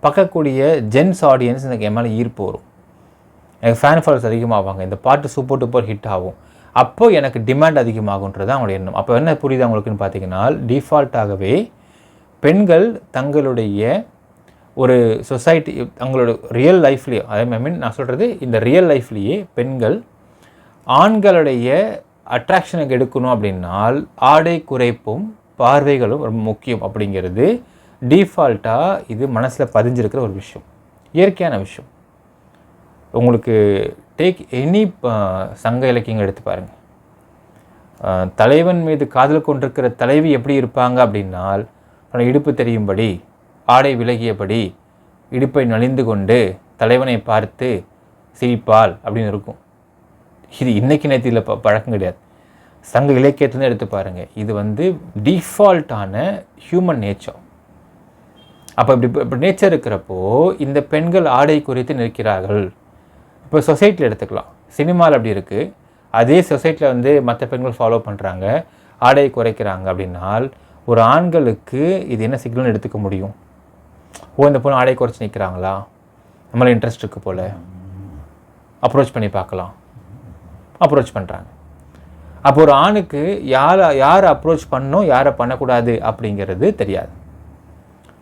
பார்க்கக்கூடிய ஜென்ஸ் ஆடியன்ஸ் எனக்கு என் மேலே ஈர்ப்பு வரும், எனக்கு ஃபேன் ஃபாலோவர்ஸ் அதிகமாகுவாங்க, இந்த பாட்டு சூப்பர் டூப்பர் ஹிட் ஆகும், அப்போது எனக்கு டிமாண்ட் அதிகமாகுன்றது அவங்களோட எண்ணம். அப்போ என்ன புரியுது அவங்களுக்குன்னு பார்த்தீங்கன்னா டிஃபால்ட்டாகவே பெண்கள் தங்களுடைய ஒரு சொசைட்டி தங்களோட ரியல் லைஃப்லேயே ஐ மீன் நான் சொல்கிறது இந்த ரியல் லைஃப்லேயே பெண்கள் ஆண்களுடைய அட்ராக்ஷனுக்கு எடுக்கணும் அப்படின்னால் ஆடை குறைப்பும் பார்வைகளும் ரொம்ப முக்கியம் அப்படிங்கிறது டிஃபால்ட்டாக இது மனசில் பதிஞ்சிருக்கிற ஒரு விஷயம், இயற்கையான விஷயம். உங்களுக்கு டேக் எனி சங்க இலக்கியங்கள் எடுத்து பாருங்கள். தலைவன் மீது காதல் கொண்டிருக்கிற தலைவி எப்படி இருப்பாங்க அப்படின்னால் இடுப்பு தெரியும்படி, ஆடை விலகியபடி, இடுப்பை நலிந்து கொண்டு தலைவனை பார்த்து சிரிப்பாள் அப்படின்னு இருக்கும். இது இன்றைக்கி நேரத்தில் பழக்கம் கிடையாது. சங்க இலக்கியத்துலேருந்து எடுத்து பாருங்கள். இது வந்து டிஃபால்ட்டான ஹியூமன் நேச்சர். அப்போ இப்படி நேச்சர் இருக்கிறப்போ இந்த பெண்கள் ஆடை குறித்து நிற்கிறார்கள். இப்போ சொசைட்டியில் எடுத்துக்கலாம், சினிமாவில் அப்படி இருக்குது, அதே சொசைட்டியில் வந்து மற்ற பெண்கள் ஃபாலோ பண்ணுறாங்க, ஆடையை குறைக்கிறாங்க அப்படின்னால் ஒரு ஆண்களுக்கு இது என்ன சிக்னல் எடுத்துக்க முடியும்? இந்த பொண்ணு ஆடையை குறைச்சி நிற்கிறாங்களா, நம்மள இன்ட்ரெஸ்ட் இருக்குது போல், அப்ரோச் பண்ணி பார்க்கலாம், அப்ரோச் பண்ணுறாங்க. அப்போ ஒரு ஆணுக்கு யாரை அப்ரோச் பண்ணணும் யாரை பண்ணக்கூடாது அப்படிங்கிறது தெரியாது.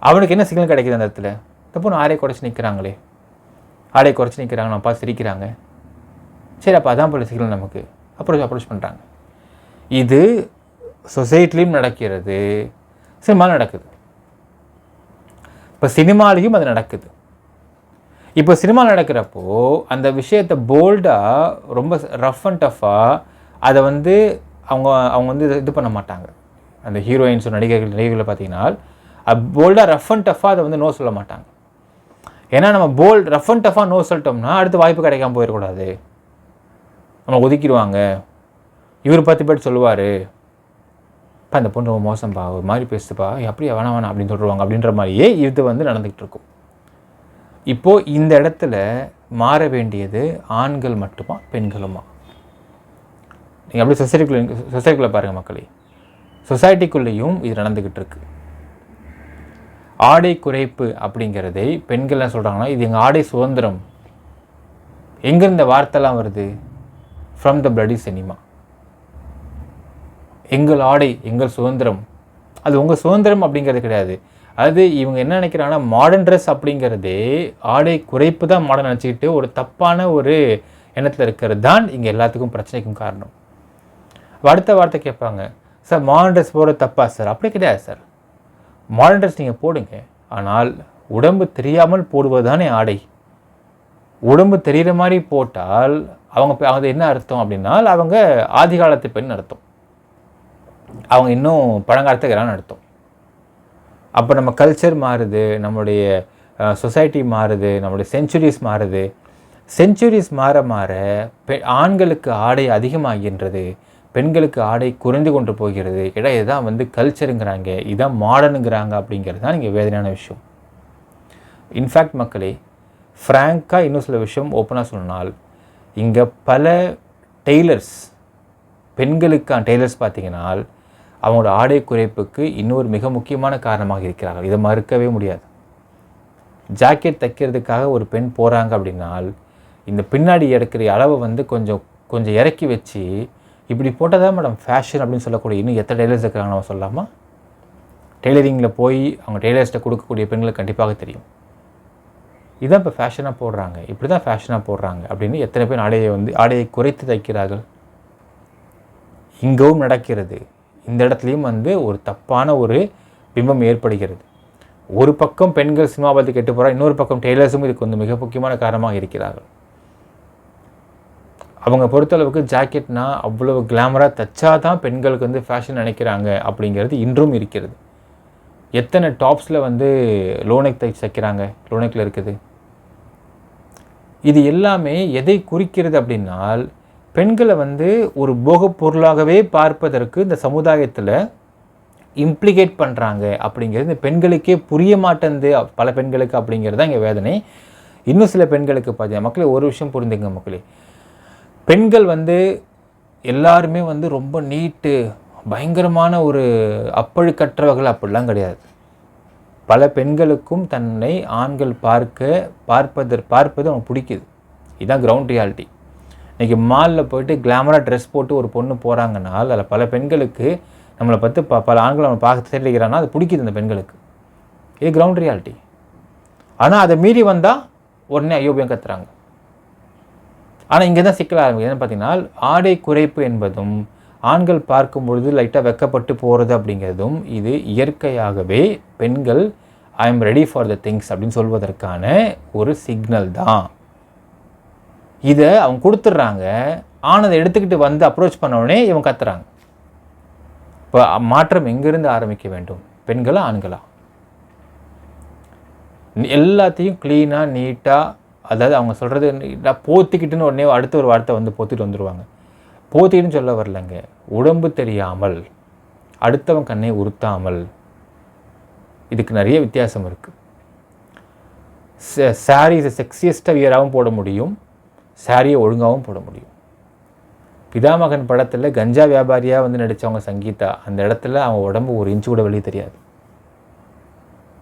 அவனுக்கு என்ன சிக்னல் கிடைக்கிது அந்த இடத்துல? இந்த பொண்ணு ஆடையை குறைச்சி நிற்கிறாங்களே, ஆடையை குறைச்சி நிற்கிறாங்க, நம்ம பார்த்து சிரிக்கிறாங்க, சரி அப்போ அதான் போல சிக்னல் நமக்கு, அப்ரோச் பண்ணுறாங்க. இது சொசைட்டிலையும் நடக்கிறது, சினிமாவில் நடக்குது. இப்போ சினிமாலையும் அது நடக்குது. இப்போ சினிமாவில் நடக்கிறப்போ அந்த விஷயத்தை போல்டாக ரொம்ப ரஃப் அண்ட் டஃப்பாக அதை வந்து அவங்க வந்து இது பண்ண மாட்டாங்க. அந்த ஹீரோயின்ஸ் நடிகர்களை பார்த்தீங்கன்னா போல்டாக ரஃப் அண்ட் டஃப்பாக அதை வந்து நோ சொல்ல மாட்டாங்க. ஏன்னா நம்ம ரஃப் அண்ட் டஃப்பாக நோ சொல்லிட்டோம்னா அடுத்த வாய்ப்பு கிடைக்காம போயிடக்கூடாது, நம்ம ஒதுக்கிடுவாங்க. இவர் 10 பேர் சொல்லுவார், இப்போ அந்த பொண்ணு ரொம்ப மோசம்பா, ஒரு மாதிரி பேசுப்பா, அப்படியே வேணாம் அப்படின்னு சொல்லுவாங்க. அப்படின்ற மாதிரியே இது வந்து நடந்துக்கிட்டு இருக்கும். இப்போது இந்த இடத்துல மாற வேண்டியது ஆண்கள் மட்டுமா பெண்களுமா? நீங்கள் அப்படியே சொசைட்டிக்குள்ளே பாருங்கள் மக்களே, சொசைட்டிக்குள்ளேயும் இது நடந்துக்கிட்டு இருக்கு. ஆடை குறைப்பு அப்படிங்கிறதை பெண்கள் என்ன சொல்கிறாங்கன்னா, இது எங்கள் ஆடை சுதந்திரம், எங்கே இந்த வார்த்தைலாம் வருது? From the bloody cinema. எங்கள் ஆடை எங்கள் சுதந்திரம். அது உங்கள் சுதந்திரம் அப்படிங்கிறது கிடையாது. அது இவங்க என்ன நினைக்கிறாங்கன்னா, மாடர்ன் ட்ரெஸ் அப்படிங்கிறதே ஆடை குறைப்பு தான் மாடர்ன் நினச்சிக்கிட்டு ஒரு தப்பான ஒரு எண்ணத்தில் இருக்கிறது தான் இங்கே எல்லாத்துக்கும் பிரச்சனைக்கும் காரணம். அடுத்த வார்த்தை கேட்பாங்க, சார் மாடர்ன் ட்ரெஸ் போடுறது தப்பா சார்? அப்படி கிடையாது சார். மாடர்ன் ட்ரெஸ் நீங்கள் போடுங்க, ஆனால் உடம்பு தெரியாமல் போடுவது தானே ஆடை. உடம்பு தெரிகிற மாதிரி போட்டால் அது என்ன அர்த்தம் அப்படின்னா, அவங்க ஆதி காலத்து பெண் அர்த்தம். அவங்க இன்னும் பழங்காலத்துக்கு அர்த்தம். அப்போ நம்ம கல்ச்சர் மாறுது, நம்மளுடைய சொசைட்டி மாறுது, நம்மளுடைய செஞ்சுரிஸ் மாறுது. செஞ்சுரிஸ் மாற மாற ஆண்களுக்கு ஆடை அதிகமாகின்றது, பெண்களுக்கு ஆடை குறைந்து கொண்டு போகிறது. இதுதான் வந்து கல்ச்சருங்கிறாங்க, இதுதான் மாடர்னுங்கிறாங்க. அப்படிங்கிறது தான் இங்கே வேதனையான விஷயம். இன்ஃபேக்ட் மக்களே, ஃப்ராங்காக இன்னும் சில விஷயம் ஓப்பனாக சொன்னால், இங்கே பல டெய்லர்ஸ், பெண்களுக்கான டெய்லர்ஸ் பார்த்தீங்கன்னா அவங்களோட ஆடை குறைப்புக்கு இன்னொரு மிக முக்கியமான காரணமாக இருக்கிறார்கள். இதை மறுக்கவே முடியாது. ஜாக்கெட் தைக்கிறதுக்காக ஒரு பெண் போகிறாங்க அப்படின்னால், இந்த பின்னாடி எடுக்கிற அளவை வந்து கொஞ்சம் இறக்கி வச்சு, இப்படி போட்டால் தான் மேடம் ஃபேஷன் அப்படின்னு சொல்லக்கூடிய இன்னும் எத்தனை டெய்லர்ஸ் இருக்கிறாங்க நம்ம சொல்லலாமா? டெய்லரிங்கில் போய் அவங்க டெய்லர்ஸ்ட்டை கொடுக்கக்கூடிய பெண்களுக்கு கண்டிப்பாக தெரியும். இதான் இப்போ ஃபேஷனாக போடுறாங்க, இப்படி தான் ஃபேஷனாக போடுறாங்க அப்படின்னு எத்தனை பேர் ஆடையை குறைத்து தைக்கிறார்கள். இங்கவும் நடக்கிறது. இந்த இடத்துலையும் வந்து ஒரு தப்பான ஒரு பிம்பம் ஏற்படுகிறது. ஒரு பக்கம் பெண்கள் சினிமா பார்த்து கெட்டு போகிறாங்க, இன்னொரு பக்கம் டெய்லர்ஸும் இதுக்கு வந்து மிக முக்கியமான காரணமாக இருக்கிறார்கள். அவங்க பொறுத்தளவுக்கு ஜாக்கெட்னா அவ்வளவு கிளாமராக தைச்சா தான் பெண்களுக்கு வந்து ஃபேஷன் நினைக்கிறாங்க அப்படிங்கிறது இன்றும் இருக்கிறது. எத்தனை டாப்ஸில் வந்து லோனெக் தைக்கிறாங்க, லோனெக்கில் இருக்குது. இது எல்லாமே எதை குறிக்கிறது அப்படின்னால், பெண்களை வந்து ஒரு போகப் பொருளாகவே பார்ப்பதற்கு இந்த சமுதாயத்தில் இம்ப்ளிகேட் பண்ணுறாங்க அப்படிங்கிறது இந்த பெண்களுக்கே புரிய மாட்டேங்குது பல பெண்களுக்கு. அப்படிங்கிறது தான் இங்கே வேதனை. இன்னும் சில பெண்களுக்கு பார்த்தீங்கன்னா, மக்களே ஒரு விஷயம் புரிந்துங்க மக்களே, பெண்கள் வந்து எல்லாருமே வந்து ரொம்ப நீட்டு பயங்கரமான ஒரு அப்பழுக்கற்றவர்கள் அப்படிலாம் கிடையாது. பல பெண்களுக்கும் தன்னை ஆண்கள் பார்ப்பது அவங்களுக்கு பிடிக்குது. இதுதான் கிரவுண்ட் ரியாலிட்டி. இன்றைக்கி மாலில் போய்ட்டு கிளாமராக ட்ரெஸ் போட்டு ஒரு பொண்ணு போகிறாங்கன்னா, அதில் பல பெண்களுக்கு நம்மளை பற்றி பல ஆண்கள் நம்ம பார்க்க தெரிவிக்கிறாங்கன்னா அது பிடிக்குது அந்த பெண்களுக்கு. இது கிரவுண்ட் ரியாலிட்டி. ஆனால் அதை மீறி வந்தால் உடனே ஐயோபியம் கத்துறாங்க. ஆனால் இங்கே தான் சிக்கல் ஆரம்பிக்குது. என்னென்னு பார்த்தீங்கன்னா, ஆடை குறைப்பு என்பதும் ஆண்கள் பார்க்கும் பொழுது லைட்டாக வெக்கப்பட்டு போகிறது அப்படிங்கிறதும் இது இயற்கையாகவே பெண்கள் I am ready for the things அப்படின்னு சொல்வதற்கான ஒரு சிக்னல் தான். இதை அவங்க கொடுத்துட்றாங்க. ஆனதை எடுத்துக்கிட்டு வந்து அப்ரோச் பண்ணவுடனே இவங்க கத்துறாங்க. இப்போ மாற்றம் எங்கேருந்து ஆரம்பிக்க வேண்டும்? பெண்களா ஆண்களா? எல்லாத்தையும் க்ளீனாக நீட்டாக, அதாவது அவங்க சொல்கிறது போத்திக்கிட்டுன்னு உடனே அடுத்த ஒரு வார்த்தை வந்து போத்திட்டு வந்துடுவாங்க. போத்திக்கிட்டுன்னு சொல்ல வரலங்க, உடம்பு தெரியாமல் அடுத்தவன் கண்ணை உறுத்தாமல். இதுக்கு நிறைய வித்தியாசம் இருக்குது. சாரீஸை செக்ஸியஸ்ட்டாக வியராகவும் போட முடியும், சாரியை ஒழுங்காகவும் போட முடியும். பிதாமகன் படத்தில் கஞ்சா வியாபாரியாக வந்து நடித்தவங்க சங்கீதா, அந்த இடத்துல அவங்க உடம்பு ஒரு இன்ச்சு கூட வெளியே தெரியாது.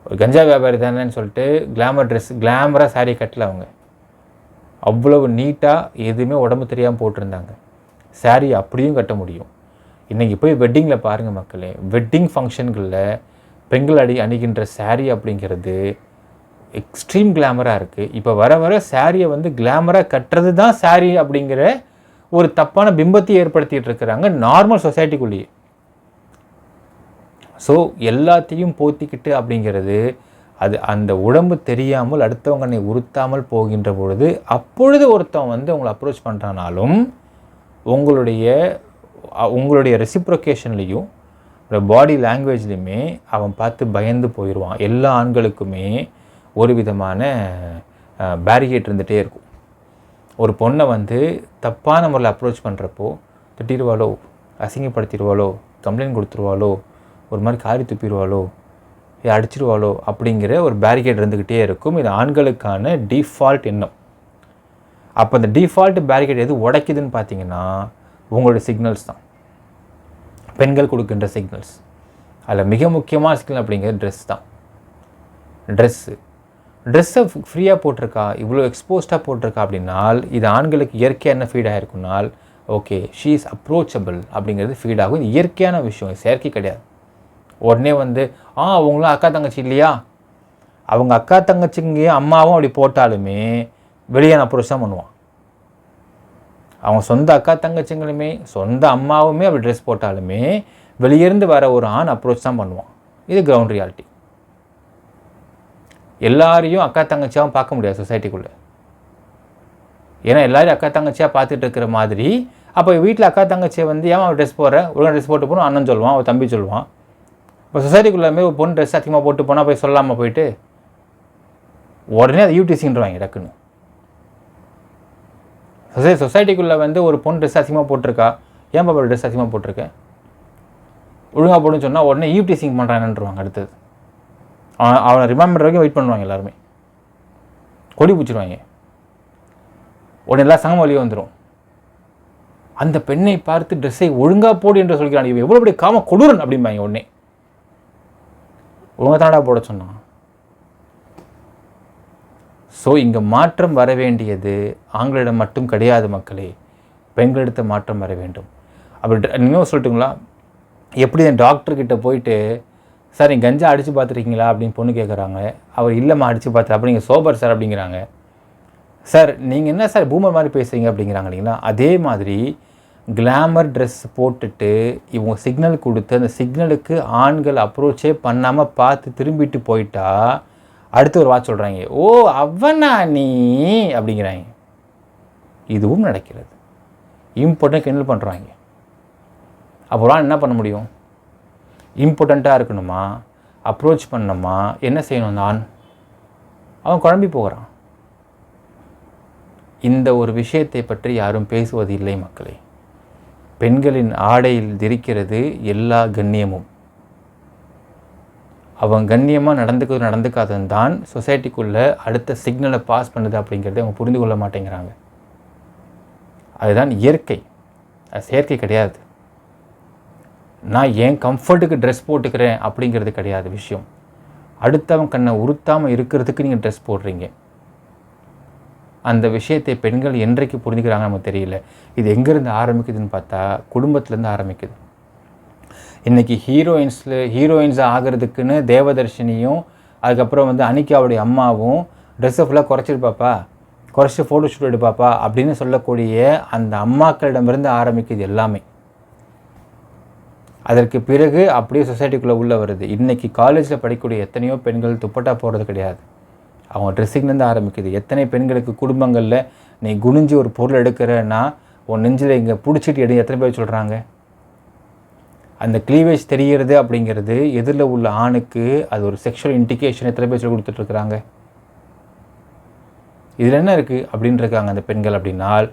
ஒரு கஞ்சா வியாபாரி தானேன்னு சொல்லிட்டு கிளாமராக சாரி கட்டல. அவங்க அவ்வளவு நீட்டாக எதுவுமே உடம்பு தெரியாமல் போட்டிருந்தாங்க. சாரி அப்படியும் கட்ட முடியும். இன்றைக்கி போய் வெட்டிங்கில் பாருங்கள் மக்களே, வெட்டிங் ஃபங்க்ஷன்களில் பெண்கள் அணிகின்ற சாரி அப்படிங்கிறது எக்ஸ்ட்ரீம் கிளாமராக இருக்குது. இப்போ வர வர சாரியை வந்து கிளாமராக கட்டுறது தான் சாரி அப்படிங்கிற ஒரு தப்பான பிம்பத்தை ஏற்படுத்திகிட்டு இருக்கிறாங்க நார்மல் சொசைட்டிக்குள்ளேயே. ஸோ எல்லாத்தையும் போத்திக்கிட்டு அப்படிங்கிறது அது அந்த உடம்பு தெரியாமல் அடுத்தவங்கனை உறுத்தாமல் போகின்ற பொழுது, அப்பொழுது ஒருத்தன் வந்து உங்களை அப்ரோச் பண்ணுறானாலும் உங்களுடைய ரெசிப்ரோகேஷன்லேயும் பாடி லாங்குவேஜ்லேயுமே அவன் பார்த்து பயந்து போயிடுவான். எல்லா ஆண்களுக்குமே ஒரு விதமான பேரிகேட் இருந்துகிட்டே இருக்கும். ஒரு பொண்ணை வந்து தப்பான முறையில் அப்ரோச் பண்ணுறப்போ திட்டிடுவாளோ, அசிங்கப்படுத்திடுவாளோ, கம்ப்ளைண்ட் கொடுத்துருவாளோ, ஒரு மாதிரி காரி துப்பிடுவாளோ, அடிச்சிடுவாளோ அப்படிங்கிற ஒரு பேரிகேட் இருந்துக்கிட்டே இருக்கும். இது ஆண்களுக்கான டிஃபால்ட் எண்ணம். அப்போ அந்த டிஃபால்ட் பேரிகேட் எது உடைக்குதுன்னு பார்த்தீங்கன்னா உங்களோட சிக்னல்ஸ் தான், பெண்கள் கொடுக்கின்ற சிக்னல்ஸ். அதில் மிக முக்கியமான சிக்னல் அப்படிங்கிறது ட்ரெஸ் தான். ட்ரெஸ்ஸை ஃப்ரீயாக போட்டிருக்கா, இவ்வளோ எக்ஸ்போஸ்டாக போட்டிருக்கா அப்படின்னால் இது ஆண்களுக்கு இயற்கையாக என்ன ஃபீட் ஆகிருக்குனால் ஓகே ஷீ இஸ் அப்ரோச்சபிள் அப்படிங்கிறது ஃபீட் ஆகும். இது இயற்கையான விஷயம், செயற்கை கிடையாது. உடனே வந்து அவங்களும் அக்கா தங்கச்சி இல்லையா, அவங்க அக்கா தங்கச்சிங்க அம்மாவும் அப்படி போட்டாலுமே வெளியே அப்ரோச் தான் பண்ணுவான். அவங்க சொந்த அக்கா தங்கச்சிங்களுமே சொந்த அம்மாவுமே அப்படி ட்ரெஸ் போட்டாலுமே வெளியேருந்து வர ஒரு ஆண் அப்ரோச் தான் பண்ணுவான். இது கிரவுண்ட் ரியாலிட்டி. எல்லாரையும் அக்கா தங்கச்சியாகவும் பார்க்க முடியாது சொசைட்டிக்குள்ளே. ஏன்னா எல்லாரையும் அக்கா தங்கச்சியாக பார்த்துட்டு இருக்கிற மாதிரி அப்போ வீட்டில் அக்கா தங்கச்சியை வந்து ஏன் அவன் ட்ரெஸ் போடுற, ஒழுங்காக ட்ரெஸ் போட்டு போகணும் அண்ணன் சொல்லுவான், அவன் தம்பி சொல்லுவான். இப்போ சொசைட்டிக்குள்ளே ஒரு பொண்ணு ட்ரெஸ் அதிகமாக போட்டு போனால் போய் சொல்லாமல் போயிட்டு உடனே அதை யூடிசின்றாங்க டக்குன்னு. சொசைட்டிக்குள்ளே வந்து ஒரு பொண்ணு ட்ரெஸ் அதிகமாக போட்டிருக்கா, ஏன் பாப்பா ட்ரெஸ் அதிகமாக போட்டிருக்கேன் ஒழுங்காக போடுன்னு சொன்னால் உடனே யூடிசிங் பண்ணுறாங்கன்றாங்க. அடுத்தது அவனை ரிமெம்பர் வரைக்கும் வெயிட் பண்ணுவாங்க, எல்லாருமே கொடி பிடிச்சிருவாங்க. உடனே எல்லாம் சங்கம் வழியே வந்துடும். அந்த பெண்ணை பார்த்து ட்ரெஸ்ஸை ஒழுங்காக போடு என்று சொல்கிறான், இவன் எவ்வளோ பெரிய காம கொடூரன் அப்படிம்பாங்க. உடனே ஒழுங்காக தானடா போட சொன்னான். ஸோ இங்கே மாற்றம் வர வேண்டியது ஆண்களிடம் மட்டும் கிடையாது மக்களே, பெண்களிடத்த மாற்றம் வர வேண்டும். அப்படி இன்னும் சொல்லட்டுங்களா, எப்படி என் டாக்டர்கிட்ட போயிட்டு சார் நீங்கள் கஞ்சா அடித்து பார்த்துருக்கீங்களா அப்படின்னு பொண்ணு கேட்குறாங்க. அவர் இல்லைம்மா அடித்து பார்த்து, அப்போ நீங்கள் சோபர் சார் அப்படிங்கிறாங்க. சார் நீங்கள் என்ன சார் பூமர் மாதிரி பேசுகிறீங்க அப்படிங்கிறாங்க இல்லைங்களா. அதே மாதிரி கிளாமர் ட்ரெஸ் போட்டுட்டு இவங்க சிக்னல் கொடுத்து அந்த சிக்னலுக்கு ஆண்கள் அப்ரோச்சே பண்ணாமல் பார்த்து திரும்பிட்டு போயிட்டா அடுத்து ஒரு வாட்ச் சொல்கிறாங்க, ஓ அவனா நீ அப்படிங்கிறாங்க. இதுவும் நடக்கிறது. இம்பார்ட்டன்ட் கிண்டல் பண்ணுறாங்க. அப்புறம் என்ன பண்ண முடியும்? இம்பார்ட்டண்ட்டாக இருக்கணுமா, அப்ரோச் பண்ணணுமா, என்ன செய்யணும்? அந்த ஆண் அவன் குழம்பி போகிறான். இந்த ஒரு விஷயத்தை பற்றி யாரும் பேசுவது இல்லை மக்களே. பெண்களின் ஆடையில் இருக்கிறது எல்லா கண்ணியமும். அவன் கண்ணியமாக நடந்துக்காதன் தான் சொசைட்டிக்குள்ளே அடுத்த சிக்னலை பாஸ் பண்ணுது அப்படிங்கிறத அவங்க புரிந்து கொள்ள மாட்டேங்கிறாங்க. அதுதான் இயற்கை, அது செயற்கை கிடையாது. நான் ஏன் கம்ஃபர்ட்டுக்கு ட்ரெஸ் போட்டுக்கிறேன் அப்படிங்கிறது கிடையாது விஷயம். அடுத்தவன் கண்ணை உறுத்தாமல் இருக்கிறதுக்கு நீங்கள் ட்ரெஸ் போடுறீங்க. அந்த விஷயத்தை பெண்கள் என்றைக்கு புரிஞ்சுக்கிறாங்க நமக்கு தெரியல. இது எங்கேருந்து ஆரம்பிக்குதுன்னு பார்த்தா குடும்பத்துலேருந்து ஆரம்பிக்குது. இன்றைக்கி ஹீரோயின்ஸாக ஆகிறதுக்குன்னு தேவதர்ஷினியும் அதுக்கப்புறம் வந்து அனிகாவுடைய அம்மாவும் ட்ரெஸ்ஸை ஃபுல்லாக குறைச்சிருப்பாப்பா, குறைச்சி ஃபோட்டோ ஷூட் எடுப்பாப்பா அப்படின்னு சொல்லக்கூடிய அந்த அம்மாக்களிடமிருந்து ஆரம்பிக்குது எல்லாமே. அதற்கு பிறகு அப்படியே சொசைட்டிக்குள்ளே உள்ளே வருது. இன்றைக்கி காலேஜில் படிக்கக்கூடிய எத்தனையோ பெண்கள் துப்பட்டா போடுறது கிடையாது, அவங்க ட்ரெஸ்ஸிங்லேருந்து ஆரம்பிக்குது. எத்தனை பெண்களுக்கு குடும்பங்களில் நீ குனிஞ்சு ஒரு பொருள் எடுக்கிறன்னா உன் நெஞ்சில் இங்கே பிடிச்சிட்டு எடு எத்தனை பேர் சொல்கிறாங்க. அந்த க்ளீவேஜ் தெரிகிறது அப்படிங்கிறது எதிரில் உள்ள ஆணுக்கு அது ஒரு செக்ஷுவல் இண்டிகேஷன் எத்தனை பேர் சொல்லி கொடுத்துட்ருக்குறாங்க. இதில் என்ன இருக்குது அப்படின்னு இருக்காங்க அந்த பெண்கள் அப்படின்னால்,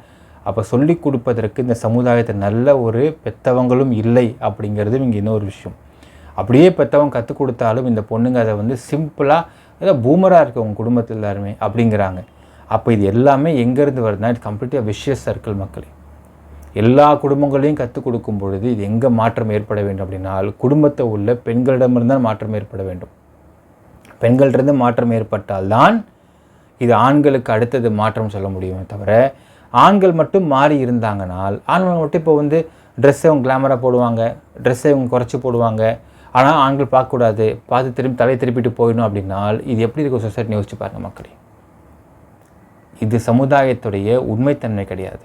அப்போ சொல்லி கொடுப்பதற்கு இந்த சமுதாயத்தை நல்ல ஒரு பெற்றவங்களும் இல்லை அப்படிங்கிறது இங்கே இன்னொரு விஷயம். அப்படியே பெற்றவங்க கற்றுக் கொடுத்தாலும் இந்த பொண்ணுங்க அதை வந்து சிம்பிளாக ஏதோ பூமராக இருக்குது உங்கள் குடும்பத்தில் எல்லாருமே அப்படிங்கிறாங்க. அப்போ இது எல்லாமே எங்கேருந்து வருதுன்னா இது கம்ப்ளீட்டாக விஷியஸ் சர்க்கிள் மக்களே. எல்லா குடும்பங்களையும் கற்றுக் கொடுக்கும் பொழுது இது எங்கே மாற்றம் ஏற்பட வேண்டும் அப்படின்னால் குடும்பத்தை உள்ள பெண்களிடமிருந்தான் மாற்றம் ஏற்பட வேண்டும். பெண்களிடந்து மாற்றம் ஏற்பட்டால்தான் இது ஆண்களுக்கு அடுத்தது மாற்றம் சொல்ல முடியுமே தவிர ஆண்கள் மட்டும் மாறி இருந்தாங்கனால், ஆண்கள் மட்டும் இப்போ வந்து ட்ரெஸ்ஸை அவங்க கிளாமராக போடுவாங்க, ட்ரெஸ்ஸை அவங்க குறைச்சி போடுவாங்க, ஆனால் ஆண்கள் பார்க்கக்கூடாது, பார்த்து திரும்பி தலையை திருப்பிட்டு போயிடணும் அப்படின்னால் இது எப்படி இருக்கும் சொசைட்டி யோசிச்சு பாருங்கள் மக்களே. இது சமுதாயத்துடைய உண்மைத்தன்மை கிடையாது.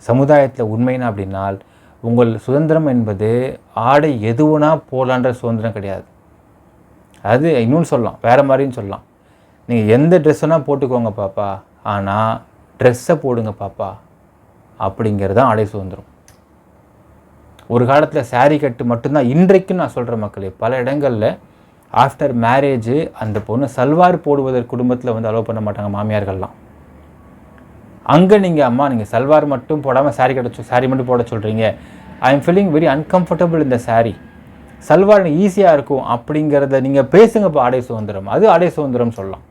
சமுதாயத்தில் உண்மைனா அப்படின்னால் உங்கள் சுதந்திரம் என்பது ஆடை எதுவுனா போகலான்ற சுதந்திரம் கிடையாது. அது இன்னொன்று சொல்லலாம், வேறு மாதிரின்னு சொல்லலாம். நீங்கள் எந்த ட்ரெஸ்ஸுனா போட்டுக்கோங்க பாப்பா, ஆனால் ட்ரெஸ்ஸை போடுங்க பாப்பா அப்படிங்கிறது தான் ஆடை சுதந்திரம். ஒரு காலத்தில் சாரீ கட்டு மட்டும்தான், இன்றைக்கும் நான் சொல்கிற மக்களே பல இடங்களில் ஆஃப்டர் மேரேஜ் அந்த பொண்ணு சல்வார் போடுவதற்கு குடும்பத்தில் வந்து அலோவ் பண்ண மாட்டாங்க மாமியார்கள்லாம். அங்கே நீங்கள் அம்மா நீங்கள் சல்வார் மட்டும் போடாமல் சாரீ மட்டும் போட சொல்கிறீங்க, I am feeling very uncomfortable இந்த சாரீ, சல்வார் ஈஸியாக இருக்கும் அப்படிங்கிறத நீங்கள் பேசுங்கப்பா. ஆடை சுதந்திரம், அது ஆடை சுதந்திரம் சொல்லலாம்.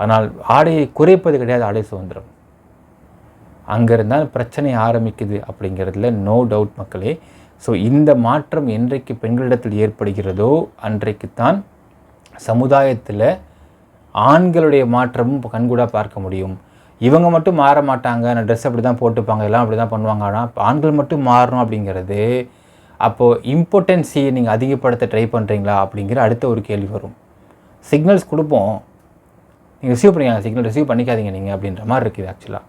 ஆனால் ஆடையை குறைப்பது கிடையாது ஆடை சுதந்திரம். அங்கே இருந்தால் பிரச்சனை ஆரம்பிக்குது அப்படிங்கிறதுல நோ டவுட் மக்களே. ஸோ இந்த மாற்றம் என்றைக்கு பெண்களிடத்தில் ஏற்படுகிறதோ அன்றைக்குத்தான் சமுதாயத்தில் ஆண்களுடைய மாற்றமும் கண்கூடாக பார்க்க முடியும். இவங்க மட்டும் மாற மாட்டாங்க, நான் ட்ரெஸ் அப்படி தான் போட்டுப்பாங்க, எல்லாம் அப்படி தான் பண்ணுவாங்க. ஆனால் ஆண்கள் மட்டும் மாறணும் அப்படிங்கிறது, அப்போது இம்பார்ட்டன்ஸியை நீங்கள் அதிகப்படுத்த ட்ரை பண்ணுறீங்களா அப்படிங்கிற அடுத்த ஒரு கேள்வி வரும். சிக்னல்ஸ் கொடுப்போம், நீங்கள் ரிசீவ் பண்ணிக்காங்க, சிக்னல் ரிசீவ் பண்ணிக்காதீங்க நீங்கள் அப்படின்ற மாதிரி இருக்குது ஆக்சுவலாக.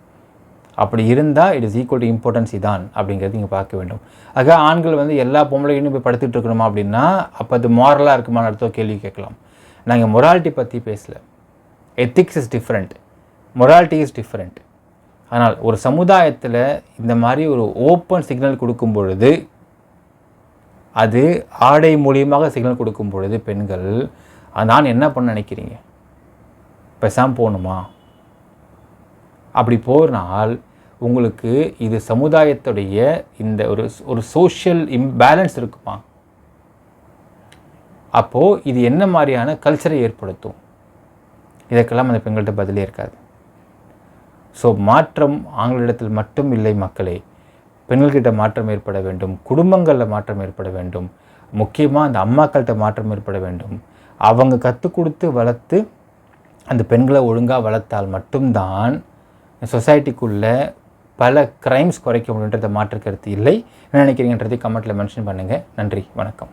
அப்படி இருந்தால் it is equal to importance தான் அப்படிங்கிறது நீங்கள் பார்க்க வேண்டும். ஆக ஆண்கள் வந்து எல்லா பொம்பளைகளும் போய் படுத்துட்டு இருக்கணுமா அப்படின்னா அப்போ அது மாரலாக இருக்குமான்னு அடுத்த கேள்வி கேட்கலாம். நாங்கள் மொராலிட்டி பற்றி பேசலை. Ethics is different, morality is different. ஆனால் ஒரு சமுதாயத்தில் இந்த மாதிரி ஒரு ஓப்பன் சிக்னல் கொடுக்கும் பொழுது, அது ஆடை மூலியமாக சிக்னல் கொடுக்கும் பொழுது பெண்கள் நான் என்ன பண்ண நினைக்கிறீங்க, பேசாமல் போகணுமா? அப்படி போனால் உங்களுக்கு இது சமுதாயத்துடைய இந்த ஒரு சோஷியல் இம்பேலன்ஸ் இருக்குமா? அப்போது இது என்ன மாதிரியான கல்ச்சரை ஏற்படுத்தும்? இதற்கெல்லாம் அந்த பெண்கள்கிட்ட பதிலே இருக்காது. ஸோ மாற்றம் ஆண்களிடத்தில் மட்டும் இல்லை மக்களே, பெண்கள்கிட்ட மாற்றம் ஏற்பட வேண்டும், குடும்பங்களில் மாற்றம் ஏற்பட வேண்டும், முக்கியமாக அந்த அம்மாக்கள்கிட்ட மாற்றம் ஏற்பட வேண்டும். அவங்க கற்றுக் கொடுத்து வளர்த்து அந்த பெண்களை ஒழுங்காக வளர்த்தால் மட்டும்தான் சொசைட்டிக்குள்ளே பல க்ரைம்ஸ் குறைக்க முடியுன்றதை மாற்று கருத்து இல்லை. என்ன நினைக்கிறீங்கன்றதை கமெண்ட்டில் மென்ஷன் பண்ணுங்கள். நன்றி, வணக்கம்.